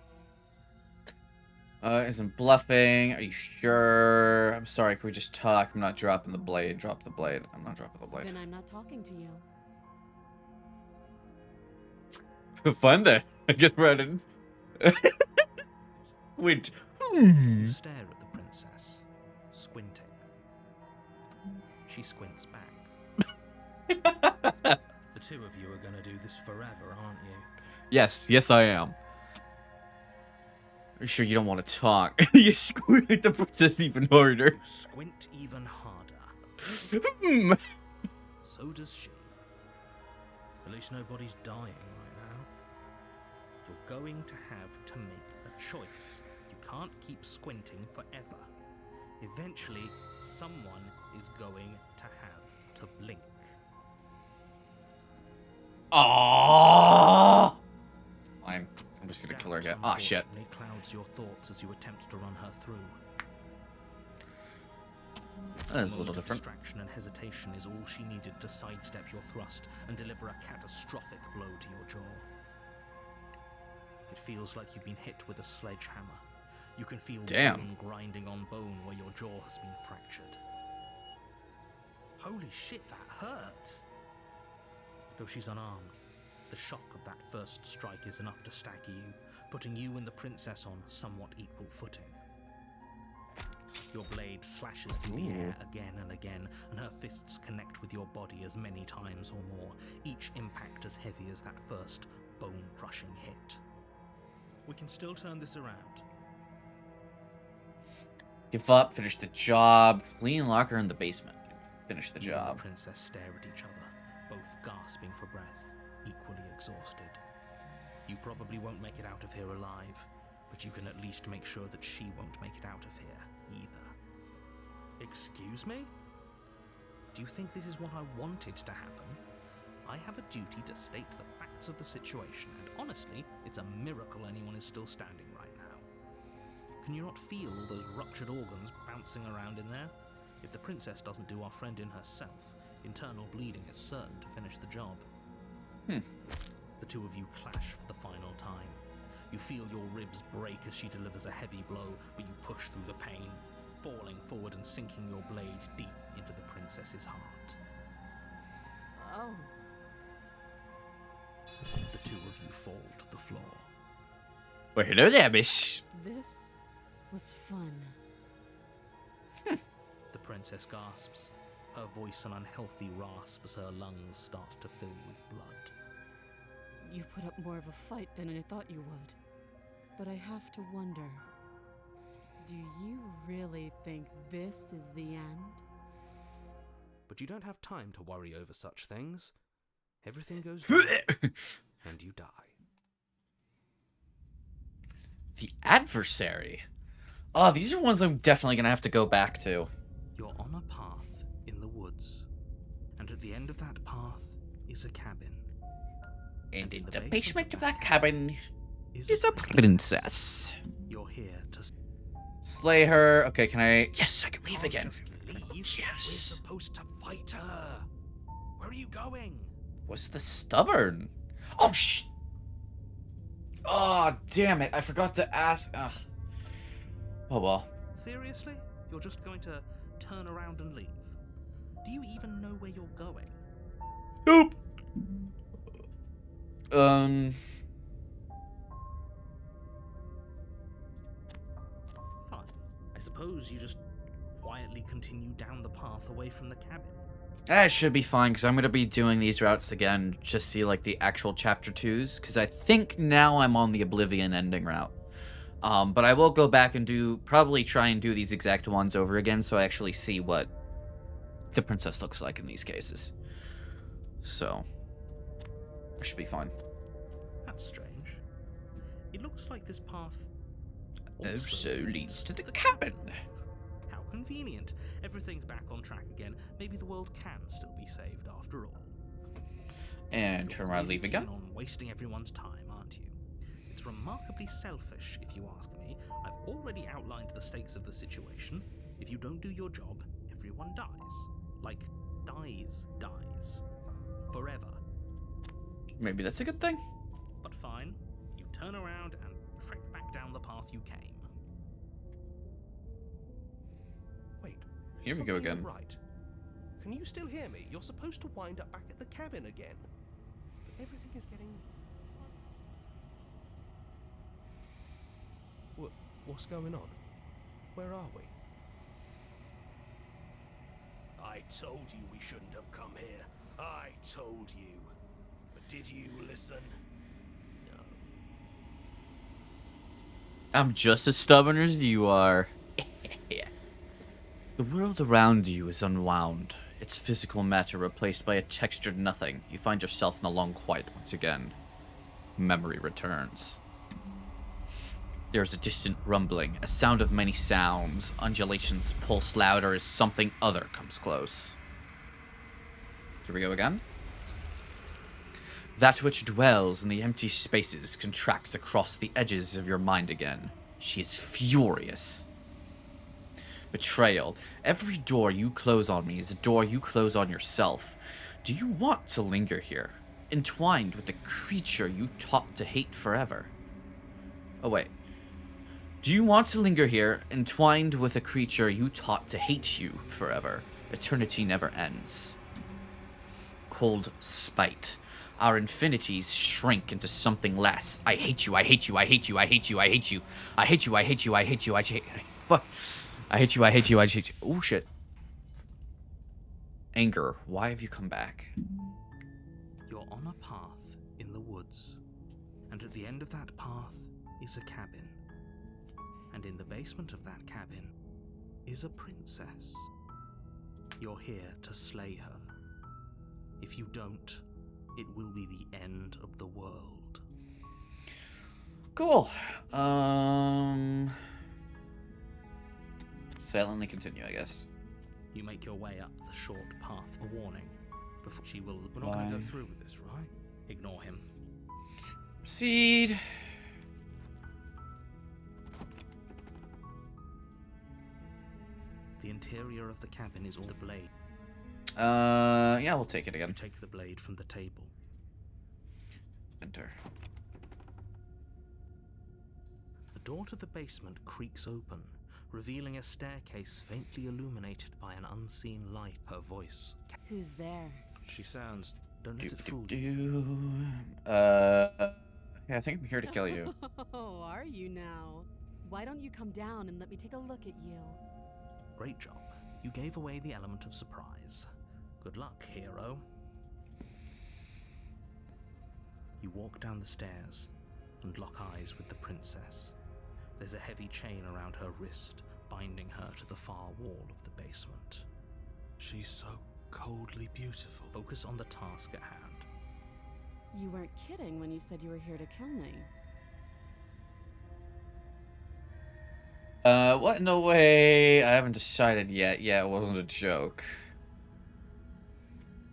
Isn't bluffing. Are you sure? I'm sorry, can we just talk? I'm not dropping the blade. Drop the blade. I'm not dropping the blade.
Then I'm not talking to you.
Fun then. I guess we're at it. Wait.
You stare at the princess, squinting. She squints back. The two of you are gonna do this forever, aren't you?
Yes, I am. Are you sure you don't want to talk? You squint at the princess even harder.
You squint even harder. So does she. At least nobody's dying right now. You're going to have to make a choice. You can't keep squinting forever. Eventually, someone is going to have to blink.
Aww. Fine. I'm just gonna kill her again.
Doubt,
Ah, shit.
unfortunately, clouds your thoughts as you attempt to run her through.
That is a little different.
Distraction and hesitation is all she needed to sidestep your thrust and deliver a catastrophic blow to your jaw. It feels like you've been hit with a sledgehammer. You can feel
Damn.
bone grinding on bone where your jaw has been fractured. Holy shit, that hurts! Though she's unarmed, the shock of that first strike is enough to stagger you, putting you and the princess on somewhat equal footing. Your blade slashes through the air again and again, and her fists connect with your body as many times or more, each impact as heavy as that first bone-crushing hit. We can still turn this around.
Give up, finish the job, flee and lock her in the basement. Finish the
You and
job.
the princess stare at each other, both gasping for breath, equally exhausted. You probably won't make it out of here alive, but you can at least make sure that she won't make it out of here either. Excuse me? Do you think this is what I wanted to happen? I have a duty to state the facts of the situation, and honestly, it's a miracle anyone is still standing right now. Can you not feel all those ruptured organs bouncing around in there? If the princess doesn't do our friend in herself, internal bleeding is certain to finish the job. The two of you clash for the final time. You feel your ribs break as she delivers a heavy blow, but you push through the pain, falling forward and sinking your blade deep into the princess's heart.
Oh.
The two of you fall to the floor.
Well, hello there, miss.
This was fun.
The princess gasps, her voice an unhealthy rasp as her lungs start to fill with blood.
You put up more of a fight than I thought you would. But I have to wonder, do you really think this is the end?
But you don't have time to worry over such things. Everything goes down, and you die.
The adversary. Oh, these are ones I'm definitely gonna have to go back to.
You're on a path in the woods, and at the end of that path is a cabin.
And in the
basement
basement of that cabin
is
a princess.
You're here to
Slay her. Okay, can I? Yes, I can leave
Can't
again.
just leave. We're
Yes.
supposed to fight her. Where are you going?
What's the stubborn? Oh, Oh, damn it. I forgot to ask. Ugh. Oh, well.
Seriously? You're just going to turn around and leave? Do you even know where you're going?
Nope.
Fine. I suppose you just quietly continue down the path away from the cabin.
That should be fine, because I'm going to be doing these routes again, just see, like, the actual Chapter 2s, because I think now I'm on the Oblivion ending route. But I will go back and probably try and do these exact ones over again, so I actually see what the princess looks like in these cases. So, it should be fine.
That's strange. It looks like this path
Also leads to the cabin.
How convenient. Everything's back on track again. Maybe the world can still be saved after all.
And turn around and
You're
leave again.
keen on wasting everyone's time, aren't you? It's remarkably selfish, if you ask me. I've already outlined the stakes of the situation. If you don't do your job, everyone dies. Like, dies. Forever.
Maybe that's a good thing.
But fine, you turn around and trek back down the path you came.
Wait.
Here we go
something isn't
again.
Right. Can you still hear me? You're supposed to wind up back at the cabin again. But everything is getting fuzzy. What's going on? Where are we?
I told you we shouldn't have come here. I told you. But did you listen? No.
I'm just as stubborn as you are. The world around you is unwound. Its physical matter replaced by a textured nothing. You find yourself in a long quiet once again. Memory returns. There's a distant rumbling, a sound of many sounds. Undulations pulse louder as something other comes close. Here we go again. That which dwells in the empty spaces contracts across the edges of your mind again. She is furious. Betrayal. Every door you close on me is a door you close on yourself. Do you want to linger here, entwined with the creature you taught to hate forever? Oh wait. Do you want to linger here, entwined with a creature you taught to hate you forever? Eternity never ends. Cold spite. Our infinities shrink into something less. I hate you, I hate you, I hate you, I hate you, I hate you. I hate you, I hate you, I hate you, I hate fuck. I hate you, I hate you, I hate you. Oh shit. Anger, why have you come back?
You're on a path in the woods, and at the end of that path is a cabin. And in the basement of that cabin is a princess. You're here to slay her. If you don't, it will be the end of the world.
Cool. Silently continue, I guess.
You make your way up the short path. A warning. Before we're not going to go through with this, right? Ignore him.
Proceed.
The interior of the cabin is all the blade.
Yeah, we'll take it
You
again.
take the blade from the table.
Enter.
The door to the basement creaks open, revealing a staircase faintly illuminated by an unseen light. Her voice.
Who's there?
She sounds. Don't let it fool you.
Yeah, I think I'm here to kill you.
Oh, are you now? Why don't you come down and let me take a look at you?
Great job. You gave away the element of surprise. Good luck, hero. You walk down the stairs and lock eyes with the princess. There's a heavy chain around her wrist, binding her to the far wall of the basement.
She's so coldly beautiful.
Focus on the task at hand.
You weren't kidding when you said you were here to kill me.
What? No way. I haven't decided yet. Yeah, it wasn't a joke.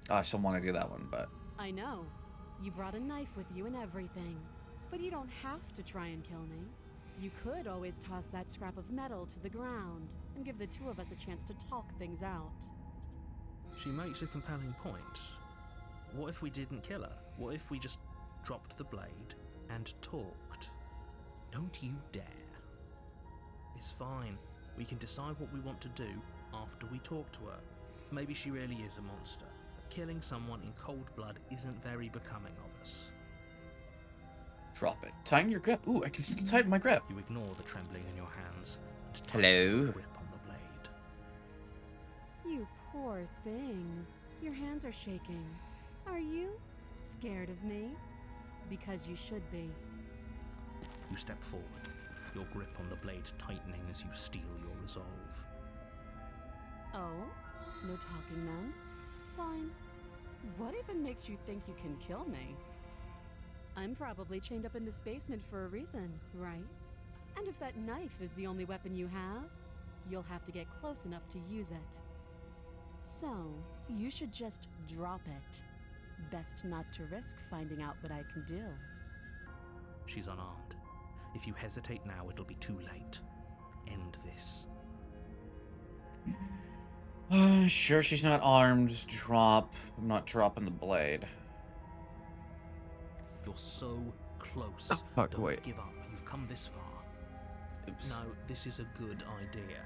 Oh, I still want to do that one, but...
I know. You brought a knife with you and everything. But you don't have to try and kill me. You could always toss that scrap of metal to the ground and give the two of us a chance to talk things out.
She makes a compelling point. What if we didn't kill her? What if we just dropped the blade and talked? Don't you dare. It's fine. We can decide what we want to do after we talk to her. Maybe she really is a monster. Killing someone in cold blood isn't very becoming of us.
Drop it. Tighten your grip. Ooh, I can still tighten my grip.
You ignore the trembling in your hands and tighten
Hello?
your grip on the blade.
You poor thing. Your hands are shaking. Are you scared of me? Because you should be.
You step forward, your grip on the blade tightening as you steel your resolve.
Oh? No talking then? Fine. What even makes you think you can kill me? I'm probably chained up in this basement for a reason, right? And if that knife is the only weapon you have, you'll have to get close enough to use it. So, you should just drop it. Best not to risk finding out what I can do.
She's unarmed. If you hesitate now, it'll be too late. End this.
Sure, she's not armed. Just drop. I'm not dropping the blade.
You're so close.
Oh, fuck,
Don't
wait.
give up. You've come this far.
Oops.
No, this is a good idea.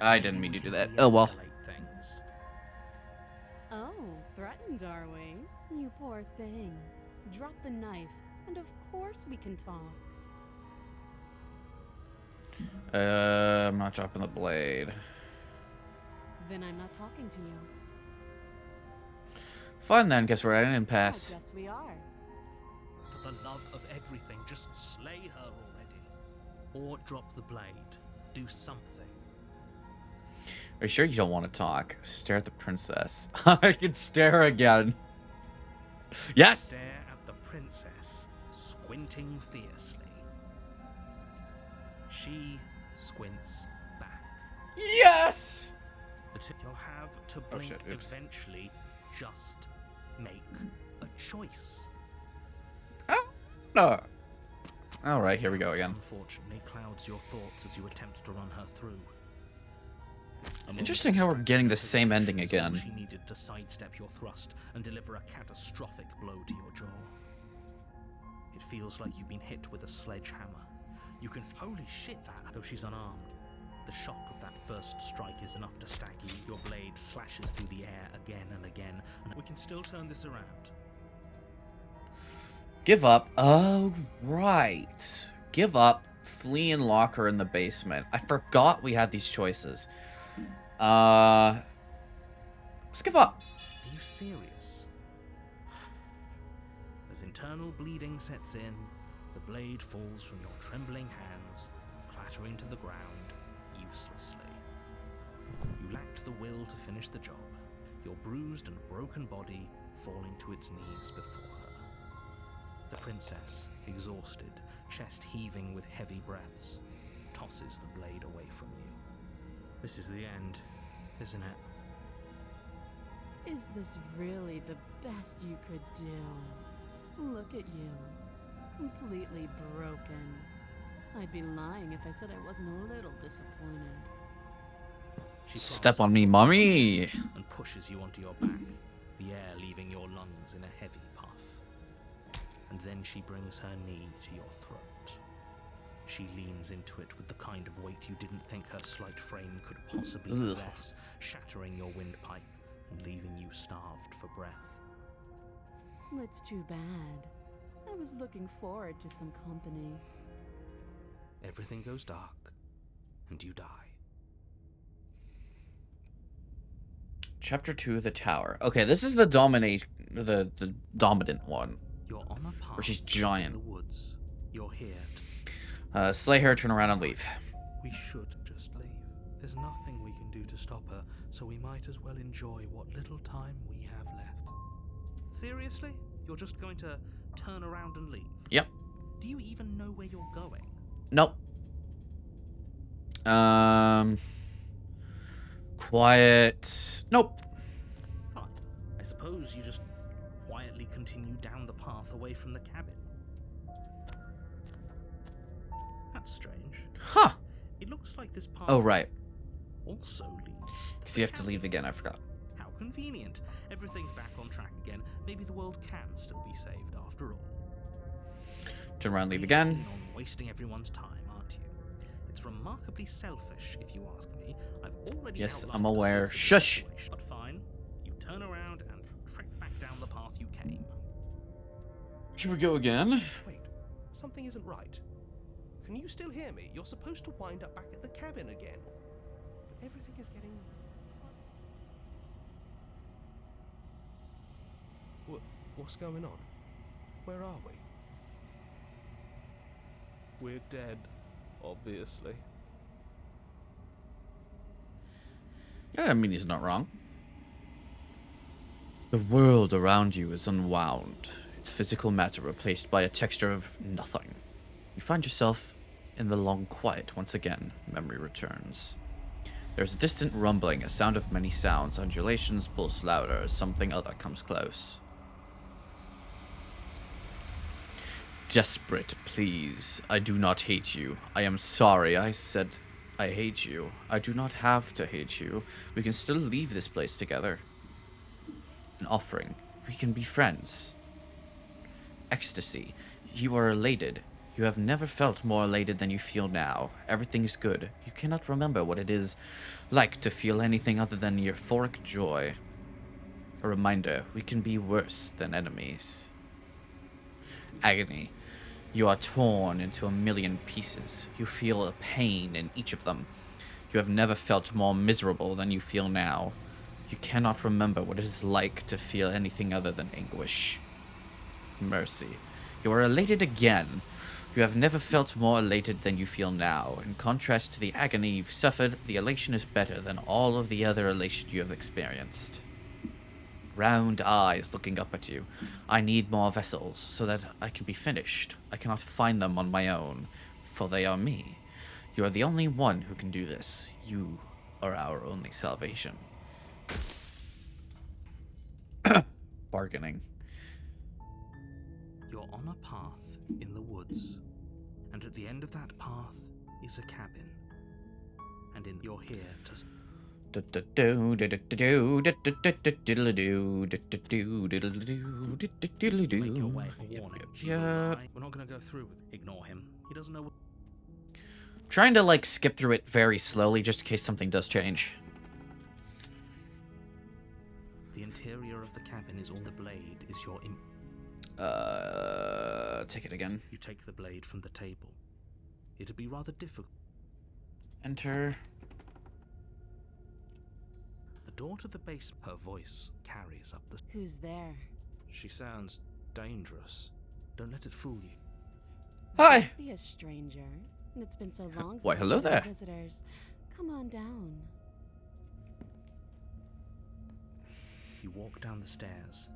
I didn't
Maybe
mean to
we
do
can
that. Oh, well.
de-escalate things.
Oh, threatened, are we? You poor thing. Drop the knife, and of course we can talk.
I'm not dropping the blade.
Then I'm not talking to you.
Fine then, guess we're at an impasse.
I guess we are.
For the love of everything, just slay her already. Or drop the blade. Do something.
Are you sure you don't want to talk? Stare at the princess. I can stare again. Yes!
Stare at the princess, squinting fiercely. She squints back.
Yes!
You'll have to
Oh,
blink
shit, oops.
eventually. Just make a choice.
Oh, no. Alright, here we go again.
Unfortunately, clouds your thoughts as you attempt to run her through. A
Interesting
moment's
how we're getting the
distraction
same ending
is all
again.
She needed to sidestep your thrust and deliver a catastrophic blow to your jaw. It feels like you've been hit with a sledgehammer. You can. Holy shit, that. Though she's unarmed. The shock of that first strike is enough to stagger you. Your blade slashes through the air again and again, and we can still turn this around.
Give up. Oh, right. Give up. Flee and lock her in the basement. I forgot we had these choices. Let's give up.
Are you serious? As internal bleeding sets in, the blade falls from your trembling hands, clattering to the ground uselessly. You lacked the will to finish the job, your bruised and broken body falling to its knees before her. The princess, exhausted, chest heaving with heavy breaths, tosses the blade away from you. This is the end, isn't it?
Is this really the best you could do? Look at you. Completely broken. I'd be lying if I said I wasn't a little disappointed.
She
Step on me, mommy.
and pushes you onto your back, the air leaving your lungs in a heavy puff. And then she brings her knee to your throat. She leans into it with the kind of weight you didn't think her slight frame could possibly possess, shattering your windpipe and leaving you starved for breath.
It's too bad. I was looking forward to some company.
Everything goes dark, and you die.
Chapter 2, The Tower. Okay, this is the the dominant one.
You're on a path
Where she's giant.
in the woods. You're here.
Slay her, turn around, and leave.
We should just leave. There's nothing we can do to stop her, so we might as well enjoy what little time we have left. Seriously? You're just going to turn around and leave?
Yep.
Do you even know where you're going?
Nope. Quiet. Nope.
Fine. I suppose you just quietly continue down the path away from the cabin. That's strange.
Huh.
It looks like this path
Oh, right.
also leads
Because you have to leave again, I forgot.
How convenient. Everything's back on track again. Maybe the world can still be saved after all.
Turn around, leave
Really
again.
keen on wasting everyone's time, aren't you? It's remarkably selfish, if you ask me. I've already
Yes,
outlined
I'm
the
aware.
stakes of the
Shush.
situation. But fine. You turn around and trek back down the path you came.
Should we go again?
Wait, something isn't right. Can you still hear me? You're supposed to wind up back at the cabin again. But everything is getting fuzzy. What's going on? Where are we? We're dead, obviously.
Yeah, I mean, he's not wrong. The world around you is unwound, its physical matter replaced by a texture of nothing. You find yourself in the long quiet once again. Memory returns. There's a distant rumbling, a sound of many sounds. Undulations pulse louder as something other comes close. Desperate, please. I do not hate you. I am sorry I said I hate you. I do not have to hate you. We can still leave this place together. An offering. We can be friends. Ecstasy. You are elated. You have never felt more elated than you feel now. Everything is good. You cannot remember what it is like to feel anything other than euphoric joy. A reminder, we can be worse than enemies. Agony. You are torn into a million pieces. You feel a pain in each of them. You have never felt more miserable than you feel now. You cannot remember what it is like to feel anything other than anguish. Mercy. You are elated again. You have never felt more elated than you feel now. In contrast to the agony you've suffered, the elation is better than all of the other elation you have experienced. Round eyes looking up at you. I need more vessels so that I can be finished. I cannot find them on my own, for they are me. You are the only one who can do this. You are our only salvation. Bargaining.
You're on a path in the woods, and at the end of that path is a cabin. And you're here to...
Make your
way. Warning.
Yeah.
We're not going to go through with it. Ignore him. He doesn't know what...
Trying to, like, skip through it very slowly just in case something does change.
The interior of the cabin is all the blade is your
Take it again.
You take the blade from the table. It'd be rather difficult.
Enter.
The door to the base, her voice carries up the...
Who's there?
She sounds dangerous.
Don't let it fool you.
Hi!
Be a stranger. And it's been so long since
Why, hello
I've had
there.
visitors. Come on down.
You walk down the stairs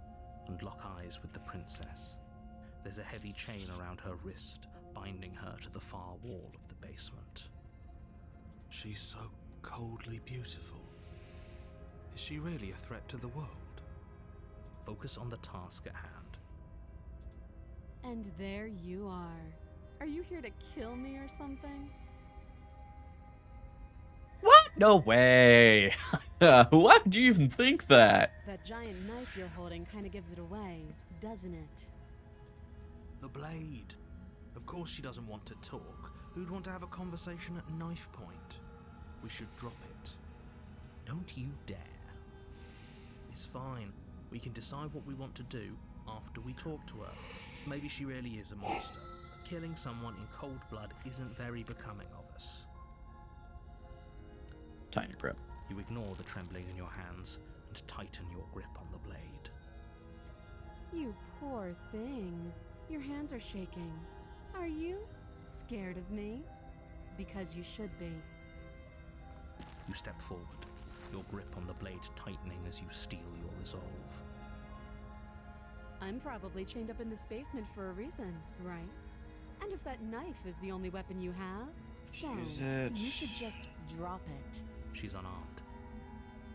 and lock eyes with the princess. There's a heavy chain around her wrist, binding her to the far wall of the basement.
She's so coldly beautiful. Is she really a threat to the world?
Focus on the task at hand.
And there you are. Are you here to kill me or something?
What? No way! Why would you even think that?
That giant knife you're holding kind of gives it away, doesn't it?
The blade. Of course she doesn't want to talk. Who'd want to have a conversation at knife point? We should drop it.
Don't you dare. It's fine. We can decide what we want to do after we talk to her. Maybe she really is a monster. Killing someone in cold blood isn't very becoming of us.
Tiny grip.
You ignore the trembling in your hands and tighten your grip on the blade.
You poor thing. Your hands are shaking. Are you scared of me? Because you should be.
You step forward, your grip on the blade tightening as you steel your resolve.
I'm probably chained up in this basement for a reason, right? And if that knife is the only weapon you have, so
Use it.
you should just drop it.
She's unarmed.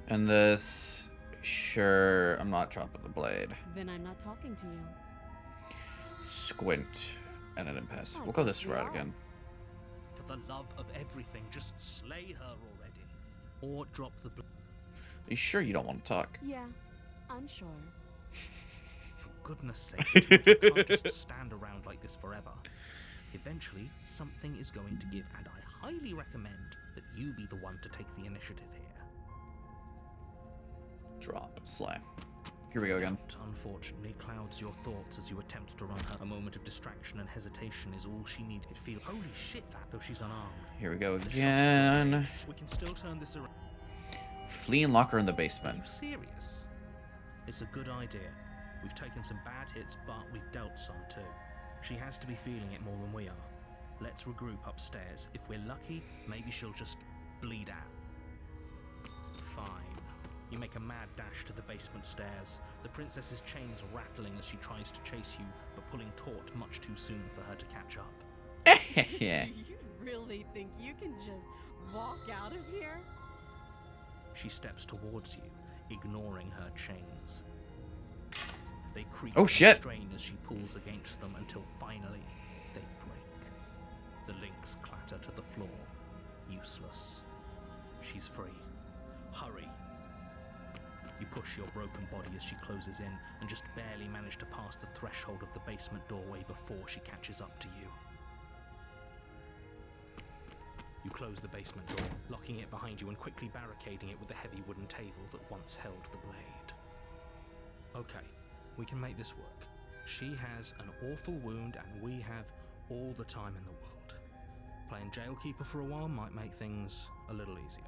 And this... Sure, I'm not dropping the blade.
Then I'm not talking to you.
Squint. And an impasse.
Oh,
We'll go this
we
route
are.
again.
For the love of everything, just slay her already. Or drop the blade.
Are you sure you don't want to talk?
Yeah, I'm sure.
For goodness sake, you can't just stand around like this forever. Eventually, something is going to give, and I highly recommend that you be the one to take the initiative here.
Drop. Slay. Here we go again.
But unfortunately, clouds your thoughts as you attempt to run her. A moment of distraction and hesitation is all she needed. Feel holy shit, that though she's unarmed.
Here we go
The shots
again.
we can still turn this around.
Flee and lock her in the
Are
basement.
you serious? It's a good idea. We've taken some bad hits, but we've dealt some too. She has to be feeling it more than we are. Let's regroup upstairs. If we're lucky, maybe she'll just bleed out. Fine. You make a mad dash to the basement stairs, the princess's chains rattling as she tries to chase you, but pulling taut much too soon for her to catch up.
Yeah.
Do you really think you can just walk out of here?
She steps towards you, ignoring her chains. They creak
Oh,
and
shit.
strain as she pulls against them until finally they break. The links clatter to the floor, useless. She's free. Hurry. You push your broken body as she closes in and just barely manage to pass the threshold of the basement doorway before she catches up to you. You close the basement door, locking it behind you and quickly barricading it with the heavy wooden table that once held the blade. Okay, we can make this work. She has an awful wound and we have all the time in the world. Playing jailkeeper for a while might make things a little easier.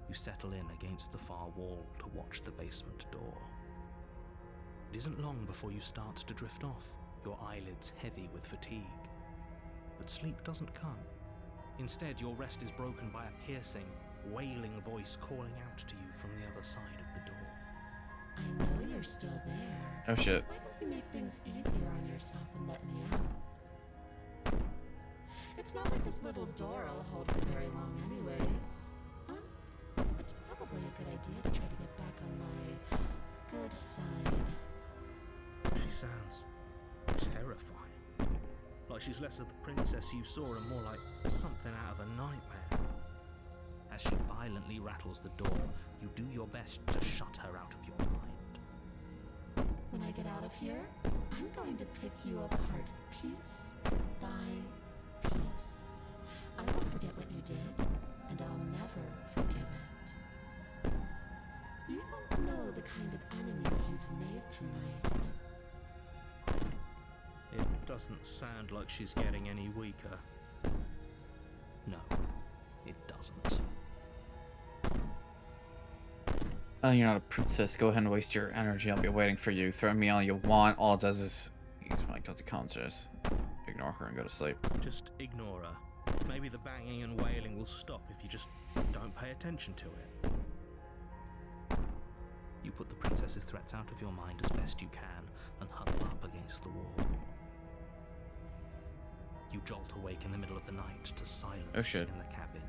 You settle in against the far wall to watch the basement door. It isn't long before you start to drift off, your eyelids heavy with fatigue. But sleep doesn't come. Instead, your rest is broken by a piercing, wailing voice calling out to you from the other side of the door.
I know you're still there.
Oh shit.
Why don't you make things easier on yourself and let me out? It's not like this little door will hold for very long anyways. It's probably a good idea to try to get back on my good side.
She sounds terrifying. Like she's less of the princess you saw and more like something out of a nightmare. As she violently rattles the door, you do your best to shut her out of your mind.
When I get out of here, I'm going to pick you apart piece by piece. what you did, and I'll never forgive it. You don't know the kind of enemy you've made tonight.
It doesn't sound like she's getting any weaker. No, it doesn't.
You're not a princess. Go ahead and waste your energy. I'll be waiting for you. Throw me all you want. All it does is use my guilty conscience. Ignore her and go to sleep.
Just ignore her. Maybe the banging and wailing will stop if you just don't pay attention to it. You put the princess's threats out of your mind as best you can and huddle up against the wall. You jolt awake in the middle of the night to silence in the cabin.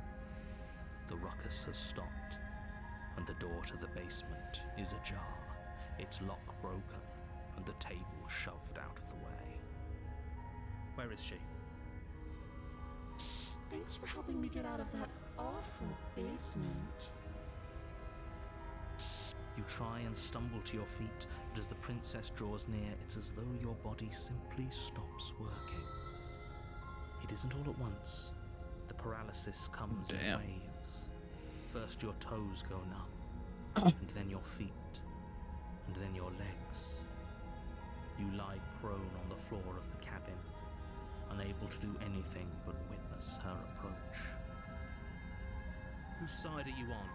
The ruckus has stopped, and the door to the basement is ajar, its lock broken, and the table shoved out of the way. Where is she?
Thanks for helping me get out of that awful basement.
You try and stumble to your feet, but as the princess draws near, it's as though your body simply stops working. It isn't all at once. The paralysis comes in waves. First your toes go numb, and then your feet, and then your legs. You lie prone on the floor of the cabin, unable to do anything but witness her approach. Whose side are you on?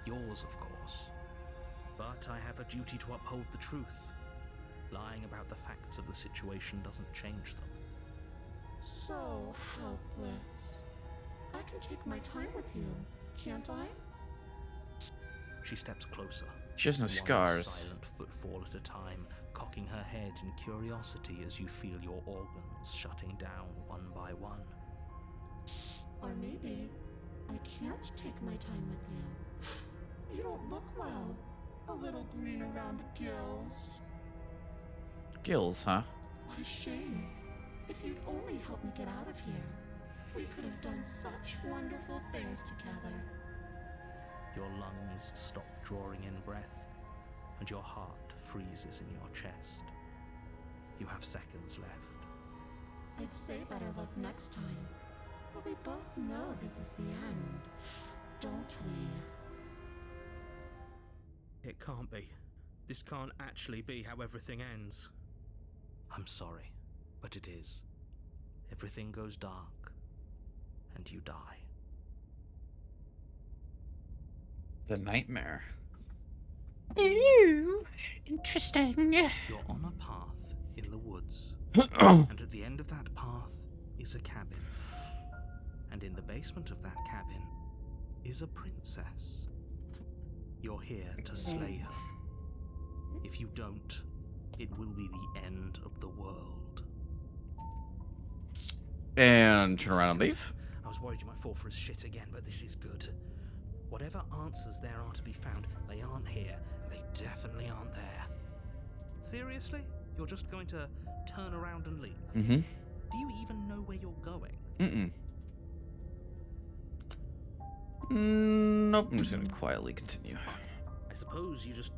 Yours, of course. But I have a duty to uphold the truth. Lying about the facts of the situation doesn't change them.
So helpless. I can take my time with you, can't I?
She steps closer.
She has no
one
scars.
silent footfall at a time, cocking her head in curiosity as you feel your organs shutting down one by one.
Or maybe I can't take my time with you. You don't look well. A little green around the gills.
Gills, huh?
What a shame. If you'd only helped me get out of here, we could have done such wonderful things together.
Your lungs stop drawing in breath, and your heart freezes in your chest. You have seconds left.
I'd say better luck next time, but we both know this is the end, don't we?
It can't be. This can't actually be how everything ends. I'm sorry, but it is. Everything goes dark, and you die.
The nightmare.
Ooh, interesting.
You're on a path in the woods, and at the end of that path is a cabin. And in the basement of that cabin is a princess. You're here to slay her. If you don't, it will be the end of the world.
And turn around and leave.
I was worried you might fall for his shit again, but this is good. Whatever answers there are to be found, they aren't here, and they definitely aren't there. Seriously? You're just going to turn around and leave?
Mm-hmm.
Do you even know where you're going?
Mm-mm. Nope, I'm just gonna quietly continue.
I suppose you just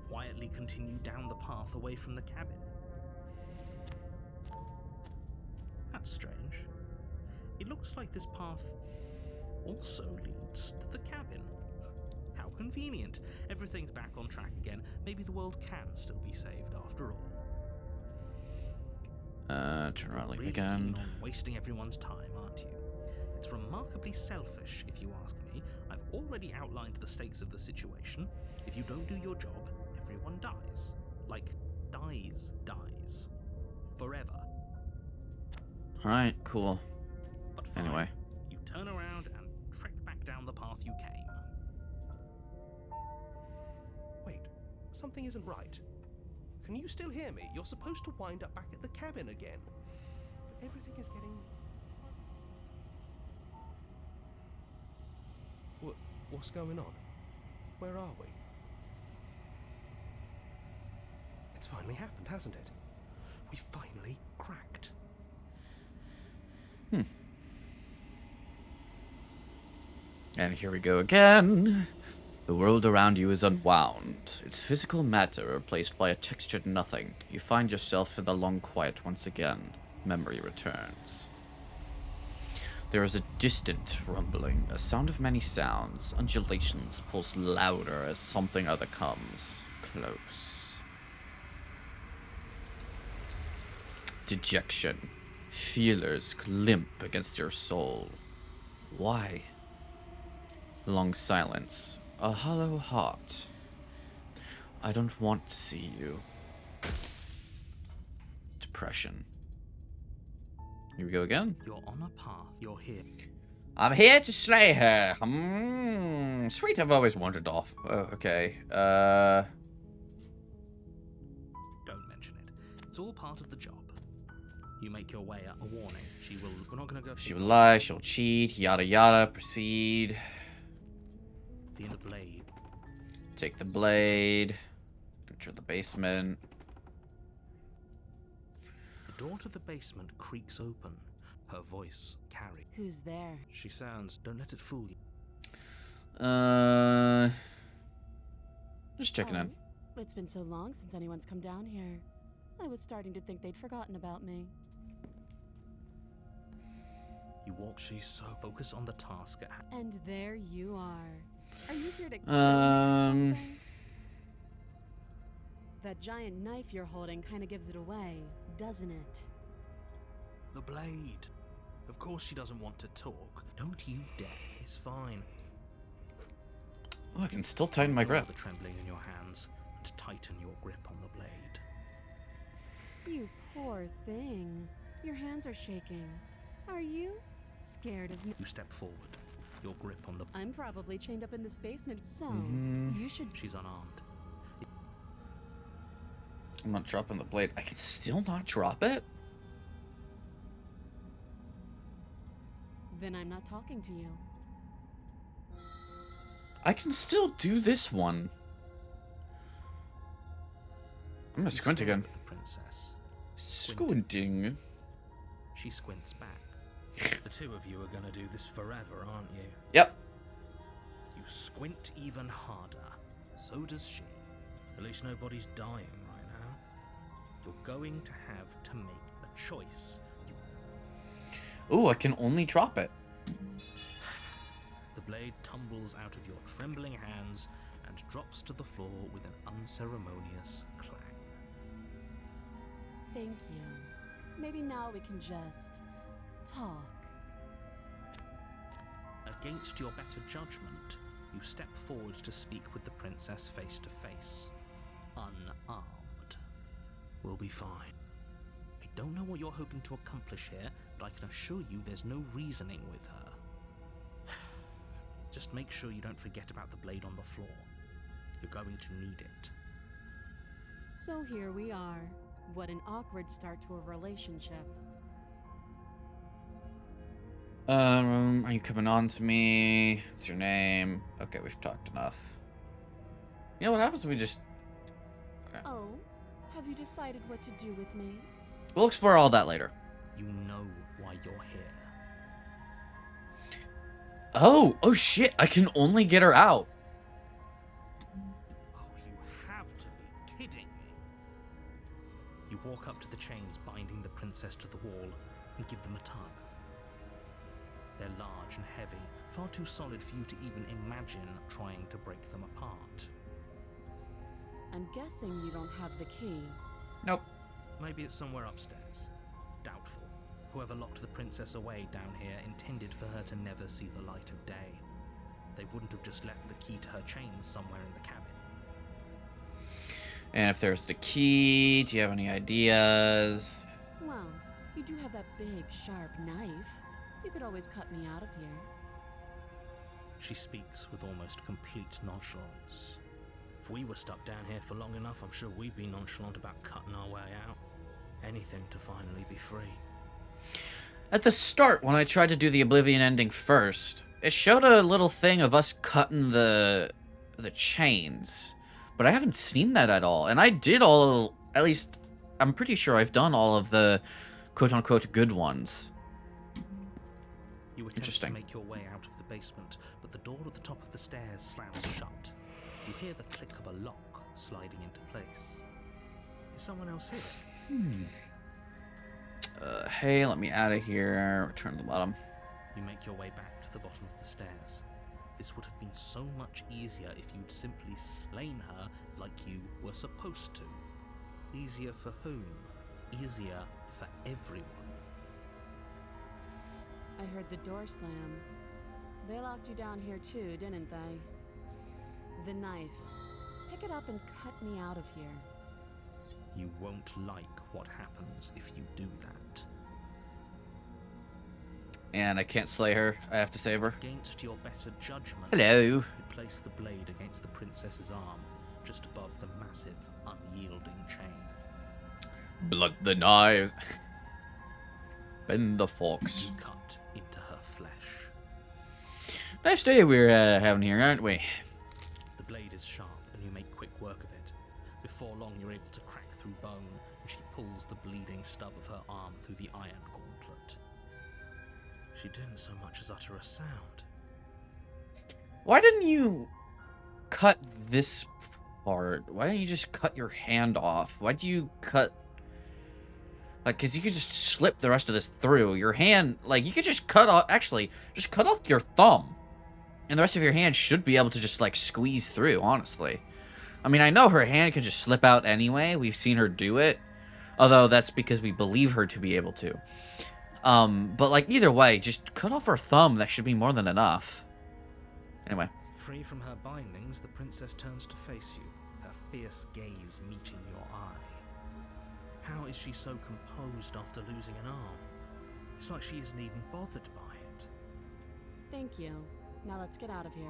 quietly continue down the path away from the cabin. That's strange. It looks like this path also leads to the cabin. How convenient. Everything's back on track again. Maybe the world can still be saved after all.
Turn around, leave
Really
again.
keen on wasting everyone's time, aren't you? It's remarkably selfish, if you ask me. I've already outlined the stakes of the situation. If you don't do your job, everyone dies. Like, dies. Forever.
Alright, cool.
But fine.
Anyway.
You turn around and trek back down the path you came.
Wait, something isn't right. Can you still hear me? You're supposed to wind up back at the cabin again. But everything is getting fuzzy. What's going on? Where are we? It's finally happened, hasn't it? We finally cracked.
And here we go again. The world around you is unwound. Its physical matter replaced by a textured nothing. You find yourself in the long quiet once again. Memory returns. There is a distant rumbling, a sound of many sounds. Undulations pulse louder as something other comes close. Dejection. Feelers limp against your soul. Why? Long silence. A hollow heart. I don't want to see you. Depression. Here we go again.
You're on a path. You're here.
I'm here to slay her. Sweet, I've always wandered off. Oh, okay.
Don't mention it. It's all part of the job. You make your way up. A warning. She will. We're not gonna go.
She will lie, she'll cheat, yada yada, proceed.
The blade.
Take the blade. Enter the basement.
The door to the basement creaks open. Her voice carries.
Who's there?
She sounds. Don't let it fool you.
Just checking in.
It's been so long since anyone's come down here. I was starting to think they'd forgotten about me.
You walk. She's so focused on the task at hand.
And there you are. Are you here to kill me or something? That giant knife you're holding kind of gives it away, doesn't it?
The blade. Of course she doesn't want to talk. Don't you dare. It's fine.
Oh, I can still tighten my grip.
The trembling in your hands and tighten your grip on the blade.
You poor thing. Your hands are shaking. Are you scared of me?
You step forward. Your grip on the...
I'm probably chained up in this basement, so you should...
She's unarmed.
I'm not dropping the blade. I can still not drop it?
Then I'm not talking to you.
I can still do this one. I'm gonna squint again.
The princess.
Squinting.
She squints back. The two of you are gonna do this forever, aren't you?
Yep.
You squint even harder. So does she. At least nobody's dying right now. You're going to have to make a choice.
Ooh, I can only drop it.
The blade tumbles out of your trembling hands and drops to the floor with an unceremonious clang.
Thank you. Maybe now we can just talk.
Against your better judgment, you step forward to speak with the princess face to face. Unarmed. We'll be fine. I don't know what you're hoping to accomplish here, but I can assure you there's no reasoning with her. Just make sure you don't forget about the blade on the floor. You're going to need it.
So here we are. What an awkward start to a relationship.
Are you coming on to me? What's your name? Okay, we've talked enough. You know what happens if we just... Okay.
Oh, have you decided what to do with me?
We'll explore all that later.
You know why you're here.
Oh shit, I can only get her out.
Oh, you have to be kidding me. You walk up to the chains binding the princess to the wall and give them a tug. They're large and heavy, far too solid for you to even imagine trying to break them apart.
I'm guessing you don't have the key.
Nope.
Maybe it's somewhere upstairs. Doubtful. Whoever locked the princess away down here intended for her to never see the light of day. They wouldn't have just left the key to her chains somewhere in the cabin.
And if there's the key, do you have any ideas?
Well, you do have that big, sharp knife. You could always cut me out of here.
She speaks with almost complete nonchalance. If we were stuck down here for long enough, I'm sure we'd be nonchalant about cutting our way out. Anything to finally be free.
At the start, when I tried to do the Oblivion ending first, it showed a little thing of us cutting the chains. But I haven't seen that at all. And I did all, at least, I'm pretty sure I've done all of the quote-unquote good ones.
You attempt to make your way out of the basement, but the door at the top of the stairs slams shut. You hear the click of a lock sliding into place. Is someone else here?
Hey, let me out of here. Return to the bottom.
You make your way back to the bottom of the stairs. This would have been so much easier if you'd simply slain her like you were supposed to. Easier for whom? Easier for everyone.
I heard the door slam. They locked you down here too, didn't they? The knife. Pick it up and cut me out of here.
You won't like what happens if you do that.
And I can't slay her. I have to save her.
Against your better judgment,
Hello.
you place the blade against the princess's arm, just above the massive, unyielding chain.
Blood the knives. Bend the forks.
You cut into her flesh.
Nice day we're having here, aren't we?
The blade is sharp, and you make quick work of it. Before long, you're able to crack through bone, and she pulls the bleeding stub of her arm through the iron gauntlet. She didn't so much as utter a sound.
Why didn't you cut this part? Why didn't you just cut your hand off? Why do you cut... Like, because you could just slip the rest of this through. Your hand, like, you could just cut off... Actually, just cut off your thumb. And the rest of your hand should be able to just, like, squeeze through, honestly. I mean, I know her hand can just slip out anyway. We've seen her do it. Although, that's because we believe her to be able to. But, like, either way, just cut off her thumb. That should be more than enough. Anyway.
Free from her bindings, the princess turns to face you, her fierce gaze meeting your eye. How is she so composed after losing an arm? It's like she isn't even bothered by it.
Thank you. Now let's get out of here.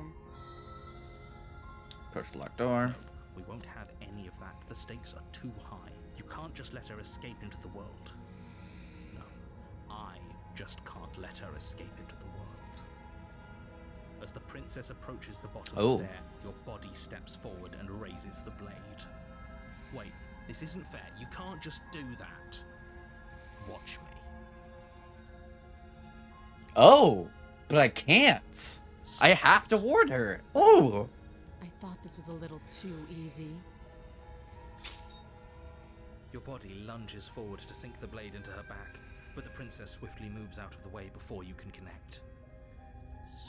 Push the locked door.
No, we won't have any of that. The stakes are too high. You can't just let her escape into the world. No, I just can't let her escape into the world. As the princess approaches the bottom stair, your body steps forward and raises the blade. Wait, this isn't fair. You can't just do that. Watch me.
Oh, but I can't. I have to ward her. Oh.
I thought this was a little too easy.
Your body lunges forward to sink the blade into her back, but the princess swiftly moves out of the way before you can connect.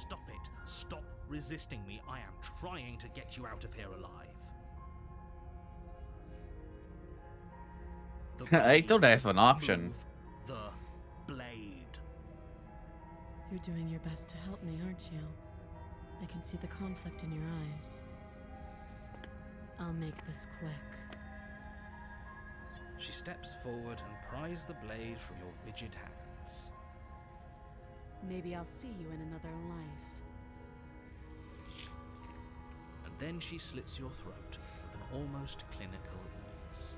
Stop it. Stop resisting me. I am trying to get you out of here alive.
I don't have an option.
Move the blade.
You're doing your best to help me, aren't you? I can see the conflict in your eyes. I'll make this quick.
She steps forward and pries the blade from your rigid hands.
Maybe I'll see you in another life.
And then she slits your throat with an almost clinical ease.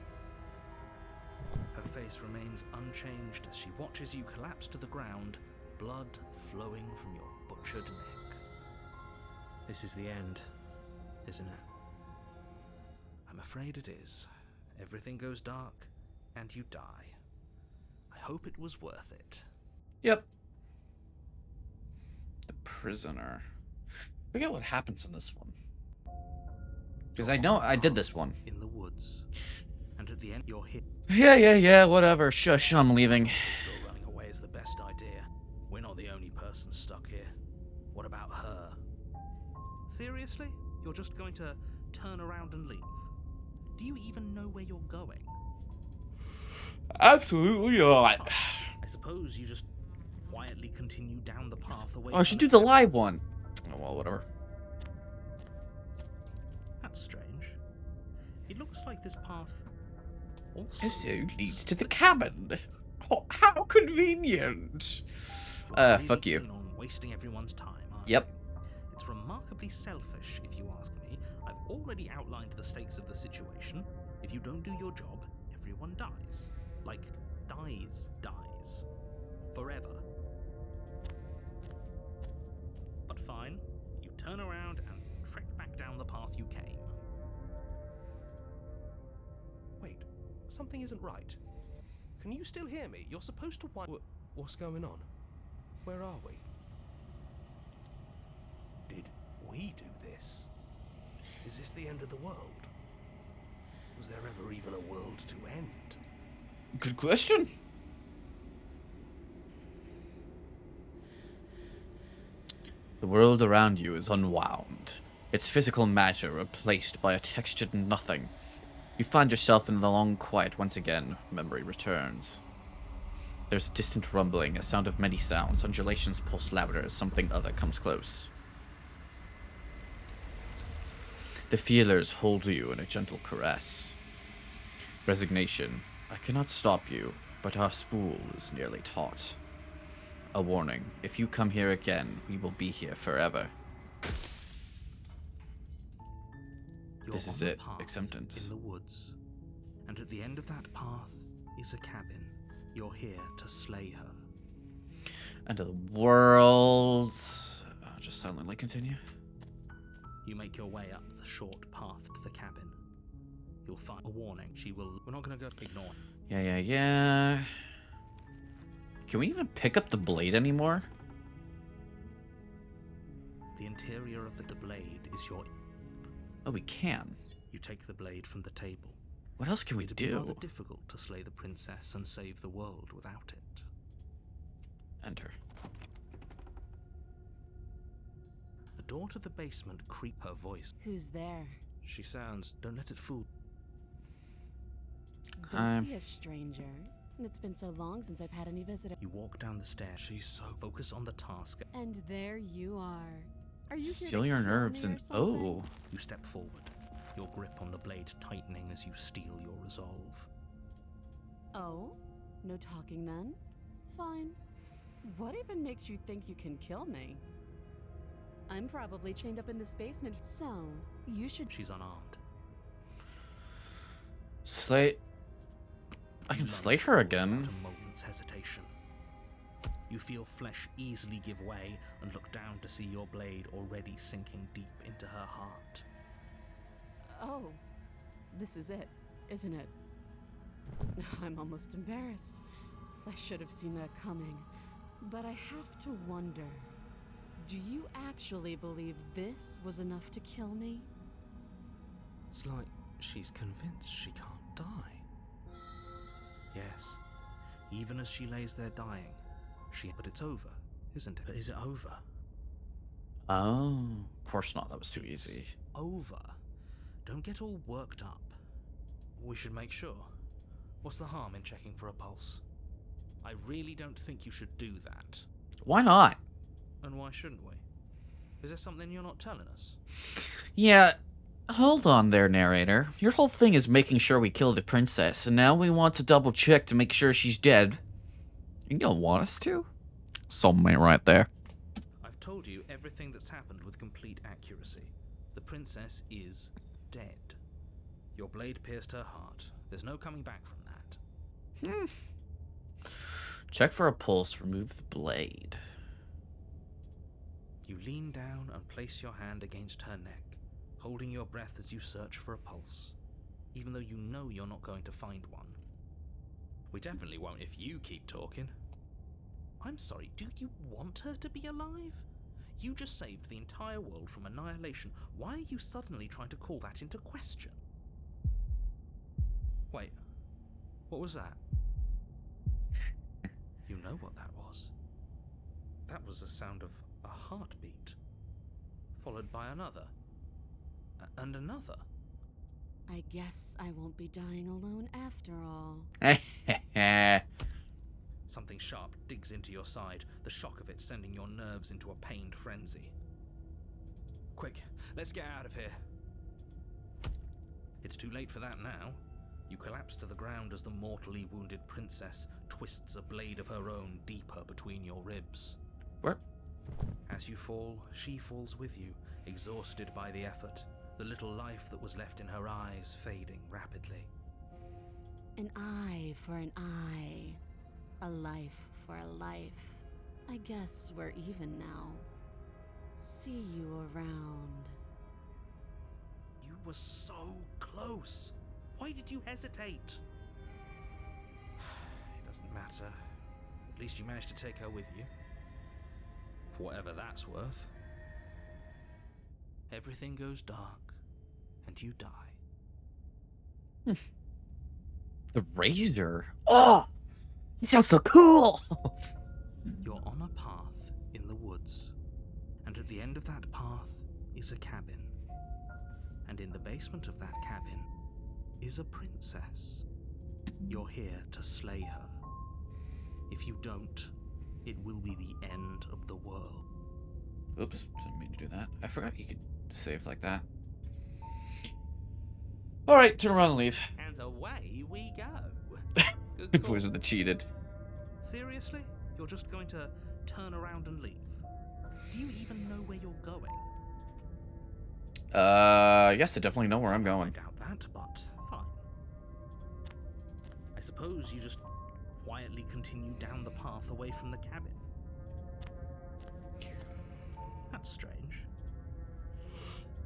Her face remains unchanged as she watches you collapse to the ground, blood flowing from your butchered neck. This is the end, isn't it? I'm afraid it is. Everything goes dark, and you die. I hope it was worth it.
Yep. The prisoner. Forget what happens in this one. Because I know I did this one.
In the woods. And at the end, you're hit.
Yeah, whatever. Shush, I'm leaving.
I'm sure running away is the best idea. We're not the only person stuck here. What about her? Seriously? You're just going to turn around and leave? Do you even know where you're going?
Absolutely not.
I suppose you just quietly continue down the path away.
Oh, I should do the live one. Oh, well, whatever.
That's strange. It looks like this path also
leads to the cabin. Oh, how convenient.
You're
fuck
really
you.
keen on wasting everyone's time, aren't
Yep.
you? It's remarkably selfish, if you ask me. I've already outlined the stakes of the situation. If you don't do your job, everyone dies. Like, dies. Forever. But fine, you turn around and trek back down the path you came.
Wait, something isn't right. Can you still hear me? You're supposed to what's going on? Where are we? Did we do this? Is this the end of the world? Was there ever even a world to end?
Good question. The world around you is unwound, its physical matter replaced by a textured nothing. You find yourself in the long quiet once again. Memory returns. There's a distant rumbling, a sound of many sounds. Undulations pulse louder as something other comes close. The feelers hold you in a gentle caress. Resignation. I cannot stop you, but our spool is nearly taut. A warning. If you come here again, we will be here forever.
You're
This is
on a
it.
path
Acceptance.
in the woods, and at the end of that path is a cabin. You're here to slay her.
End of the world. Just silently continue.
You make your way up the short path to the cabin. You'll find a warning. She will. We're not going to go. Ignore.
Yeah. Can we even pick up the blade anymore?
The interior of the blade is your.
Oh, we can.
You take the blade from the table.
What else can we
It'd be rather
do?
difficult to slay the princess and save the world without it.
Enter.
The door to the basement creep her voice.
Who's there?
She sounds. Don't let it fool.
Don't be a stranger. It's been so long since I've had any visitors.
You walk down the stairs. She's so focused on the task.
And there you are. Are you here
Steal
to
your
kill
nerves
me or
and
something?
You step forward, your grip on the blade tightening as you steel your resolve.
Oh? No talking then? Fine. What even makes you think you can kill me? I'm probably chained up in this basement, so you should.
She's unarmed.
Slay. I can slay her again.
Without a moment's hesitation. You feel flesh easily give way and look down to see your blade already sinking deep into her heart.
Oh, this is it, isn't it? I'm almost embarrassed. I should have seen that coming. But I have to wonder, do you actually believe this was enough to kill me?
It's like she's convinced she can't die. Yes, even as she lays there dying, but it's over, isn't it? But is it over?
Oh, of course not. That was too easy.
Over. Don't get all worked up. We should make sure. What's the harm in checking for a pulse? I really don't think you should do that.
Why not?
And why shouldn't we? Is there something you're not telling us?
Yeah, hold on there, narrator. Your whole thing is making sure we kill the princess, and now we want to double check to make sure she's dead. You don't want us to? Soulmate right there.
I've told you everything that's happened with complete accuracy. The princess is dead. Your blade pierced her heart. There's no coming back from that.
Check for a pulse. Remove the blade.
You lean down and place your hand against her neck, holding your breath as you search for a pulse, even though you know you're not going to find one. We definitely won't if you keep talking. I'm sorry, do you want her to be alive? You just saved the entire world from annihilation. Why are you suddenly trying to call that into question? Wait, what was that? You know what that was. That was the sound of a heartbeat, followed by another, and another.
I guess I won't be dying alone after all.
Something sharp digs into your side, the shock of it sending your nerves into a pained frenzy. Quick, let's get out of here. It's too late for that now. You collapse to the ground as the mortally wounded princess twists a blade of her own deeper between your ribs.
What?
As you fall, she falls with you, exhausted by the effort, the little life that was left in her eyes fading rapidly.
An eye for an eye. A life for a life. I guess we're even now. See you around.
You were so close. Why did you hesitate? It doesn't matter. At least you managed to take her with you. For whatever that's worth. Everything goes dark, and you die.
The razor. Oh, it sounds so cool.
You're on a path in the woods, And at the end of that path is a cabin. And in the basement of that cabin is a princess. You're here to slay her. If you don't, it will be the end of the world.
Oops, didn't mean to do that. I forgot you could save like that. Alright, turn around and leave.
And away we go. Good
Voice of the
call.
cheated.
Seriously? You're just going to turn around and leave? Do you even know where you're going?
Yes, I definitely know where I'm
Somehow
going.
I doubt that, but fine. I suppose you just quietly continue down the path away from the cabin. That's strange.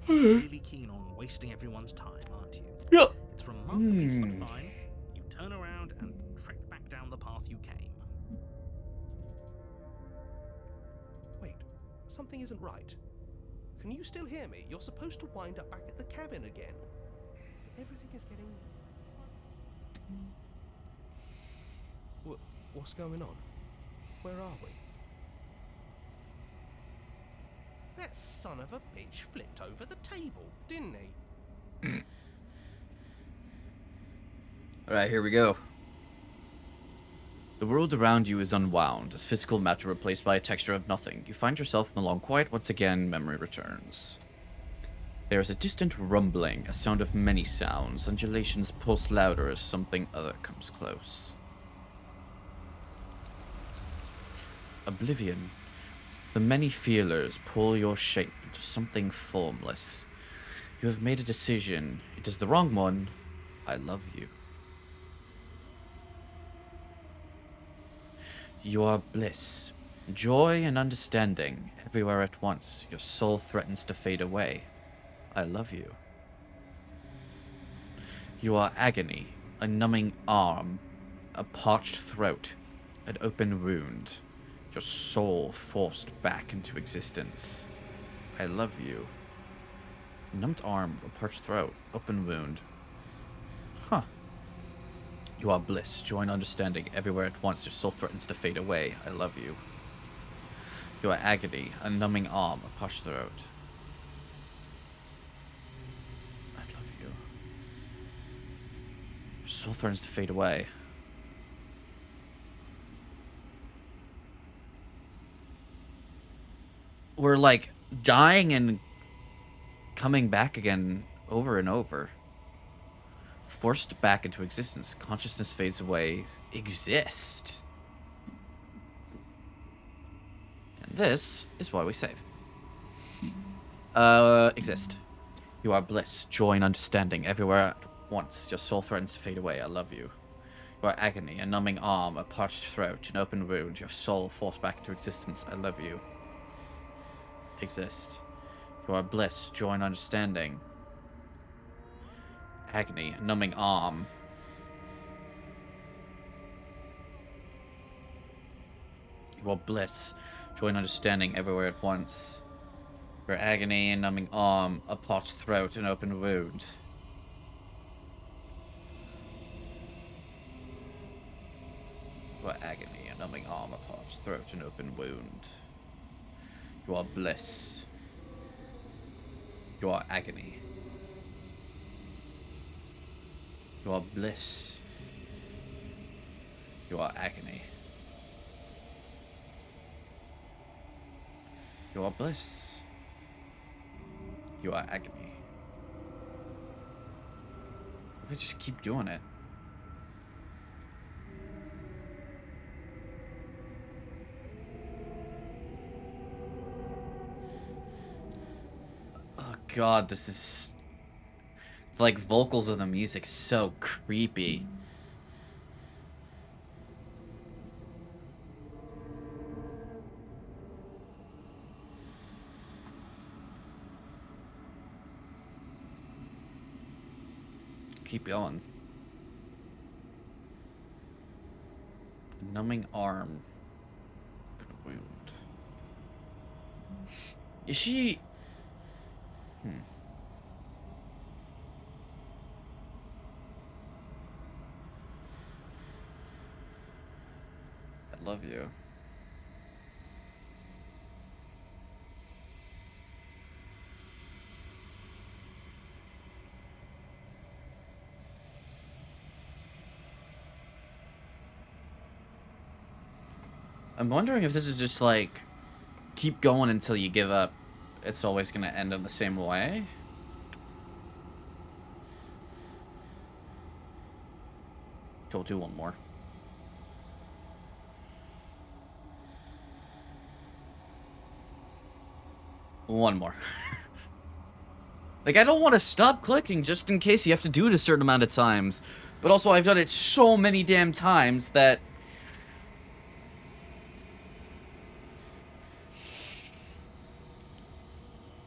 Really keen on wasting everyone's time, aren't you?
Yep.
It's remarkably fine. You turn around and trek back down the path you came.
Wait, something isn't right. Can you still hear me? You're supposed to wind up back at the cabin again. Everything is getting fuzzy. What's going on? Where are we? That son of a bitch flipped over the table, didn't he?
Alright, here we go. The world around you is unwound, as physical matter replaced by a texture of nothing. You find yourself in the long quiet once again, memory returns. There is a distant rumbling, a sound of many sounds. Undulations pulse louder as something other comes close. Oblivion. The many feelers pull your shape into something formless. You have made a decision. It is the wrong one. I love you. You are bliss, joy and understanding, everywhere at once. Your soul threatens to fade away. I love you. You are agony, a numbing arm, a parched throat, an open wound. Your soul forced back into existence. I love you. Numbed arm, a parched throat, open wound. Huh. You are bliss, joy and understanding, everywhere at once. Your soul threatens to fade away. I love you. You are agony, a numbing arm, a parched throat. I love you. Your soul threatens to fade away. We're like dying and coming back again over and over. Forced back into existence. Consciousness fades away. Exist. And this is why we save. Exist. You are bliss, joy, and understanding everywhere at once. Your soul threatens to fade away. I love you. You are agony, a numbing arm, a parched throat, an open wound. Your soul forced back into existence. I love you. Exist. You are bliss, joy, and understanding. Agony, a numbing arm. You are bliss, joy, and understanding everywhere at once. Your agony, a numbing arm, a parched throat, an open wound. You are agony, a numbing arm, a parched throat, an open wound. You are bliss. You are agony. You are bliss. You are agony. You are bliss. You are agony. If we just keep doing it. Oh god, this is... like, vocals of the music so creepy. Keep going. Numbing arm. Open wound. Is she... I love you. I'm wondering if this is just like keep going until you give up. It's always gonna end in the same way. We'll do one more. One more. Like, I don't want to stop clicking just in case you have to do it a certain amount of times. But also, I've done it so many damn times that...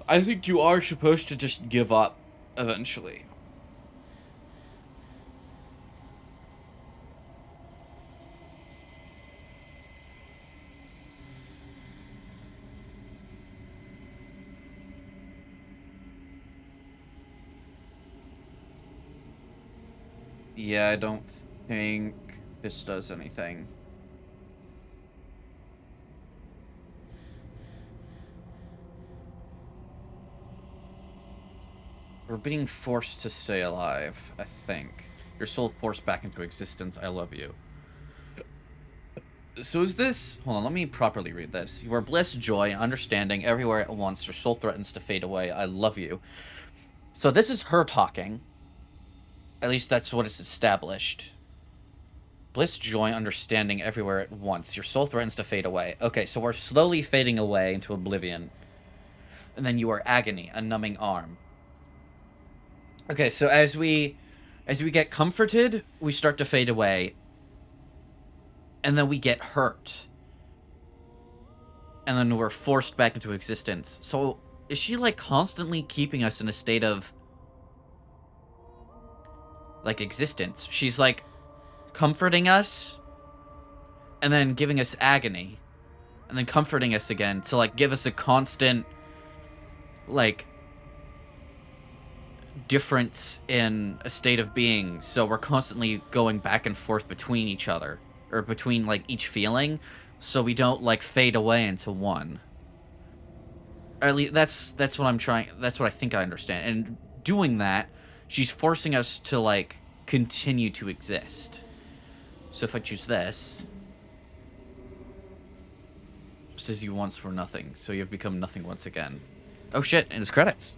I think you are supposed to just give up eventually. Yeah, I don't think this does anything. We're being forced to stay alive, I think. Your soul forced back into existence. I love you. So is this... Hold on, let me properly read this. You are bliss, joy, understanding, everywhere at once. Your soul threatens to fade away. I love you. So this is her talking. At least that's what it's established. Bliss, joy, understanding, everywhere at once. Your soul threatens to fade away. Okay, so we're slowly fading away into oblivion. And then you are agony, a numbing arm. Okay, so as we get comforted, we start to fade away. And then we get hurt. And then we're forced back into existence. So, is she, like, constantly keeping us in a state of... like, existence? She's, like, comforting us, and then giving us agony, and then comforting us again to, like, give us a constant, like, difference in a state of being. So we're constantly going back and forth between each other, or between, like, each feeling, so we don't, like, fade away into one. Or at least that's what I'm trying, that's what I think I understand. And doing that, she's forcing us to, like, continue to exist. So if I choose this, it says you once were nothing, so you've become nothing once again. Oh shit, and it's credits.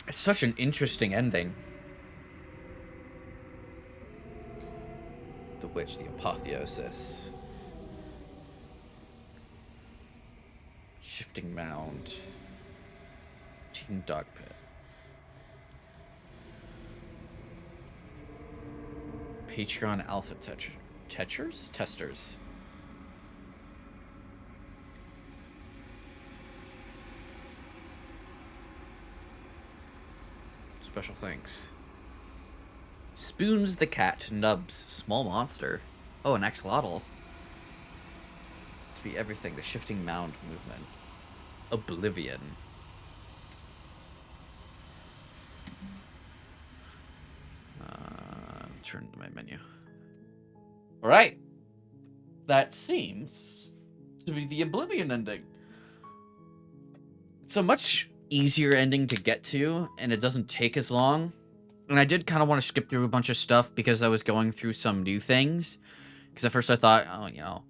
It's such an interesting ending. The Witch, the Apotheosis. Shifting Mound. Team Dog Pit. Patreon Alpha Testers? Special thanks. Spoons the Cat, Nubs, Small Monster. Oh, an axolotl. To be everything, the Shifting Mound movement. Oblivion. Turn to my menu. Alright. That seems to be the Oblivion ending. It's a much easier ending to get to, and it doesn't take as long. And I did kind of want to skip through a bunch of stuff because I was going through some new things. Because at first I thought, oh, you know,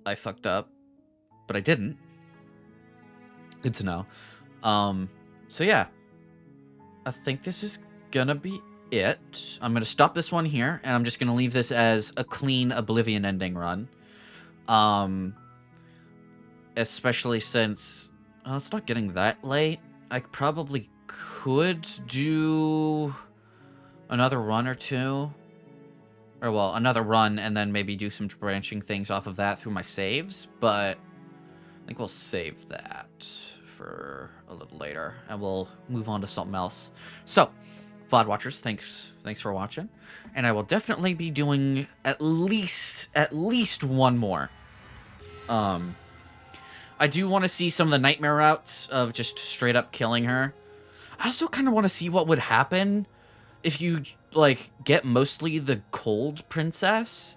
I fucked up. But I didn't. Good to know. So yeah. I think this is gonna be it. I'm gonna stop this one here, and I'm just gonna leave this as a clean Oblivion ending run. Especially since... Oh, it's not getting that late. I probably could do another run or two. Or, well, another run and then maybe do some branching things off of that through my saves. But I think we'll save that for a little later. And we'll move on to something else. So, VOD watchers, thanks for watching. And I will definitely be doing at least one more. I do want to see some of the nightmare routes of just straight up killing her. I also kind of want to see what would happen if you, like, get mostly the cold princess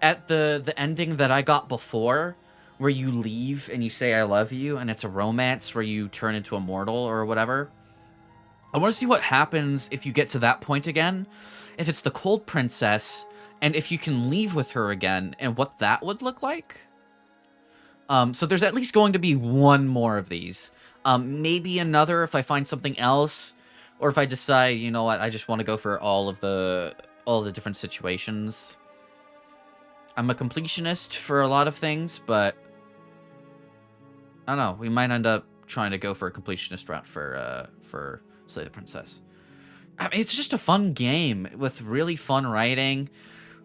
at the ending that I got before, where you leave and you say I love you, and it's a romance where you turn into immortal or whatever. I want to see what happens if you get to that point again, if it's the Cold Princess, and if you can leave with her again, and what that would look like. So there's at least going to be one more of these. Maybe another if I find something else, or if I decide, you know what, I just want to go for all the different situations. I'm a completionist for a lot of things, but I don't know. We might end up trying to go for a completionist route for Slay the Princess. I mean, it's just a fun game with really fun writing,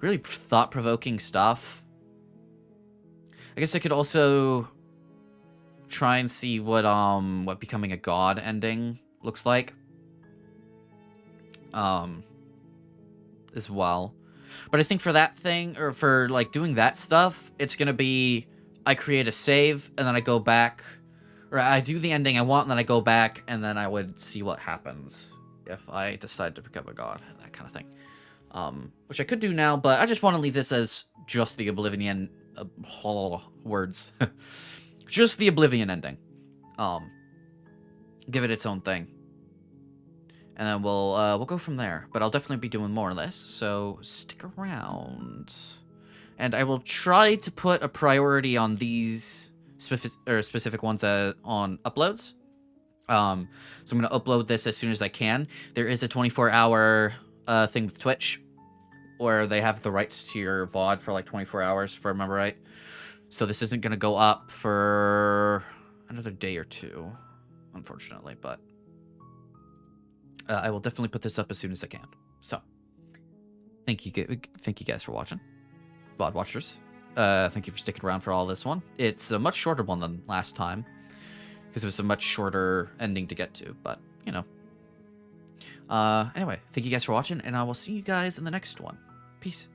really thought-provoking stuff. I guess I could also try and see what becoming a god ending looks like. As well. But I think for that thing, or for like doing that stuff, it's gonna be I create a save and then I go back, or I do the ending I want and then I go back and then I would see what happens if I decide to become a god, that kind of thing. Which I could do now, but I just want to leave this as just the Oblivion words. Just the Oblivion ending. Give it its own thing. And then we'll go from there. But I'll definitely be doing more of this, so stick around. And I will try to put a priority on these specific ones on uploads. So I'm going to upload this as soon as I can. There is a 24-hour thing with Twitch where they have the rights to your VOD for like 24 hours, if I remember right. So this isn't going to go up for another day or two, unfortunately, but I will definitely put this up as soon as I can. So, thank you guys for watching, VOD watchers. Thank you for sticking around for all this one. It's a much shorter one than last time, because it was a much shorter ending to get to, but, you know. Anyway, thank you guys for watching, and I will see you guys in the next one. Peace.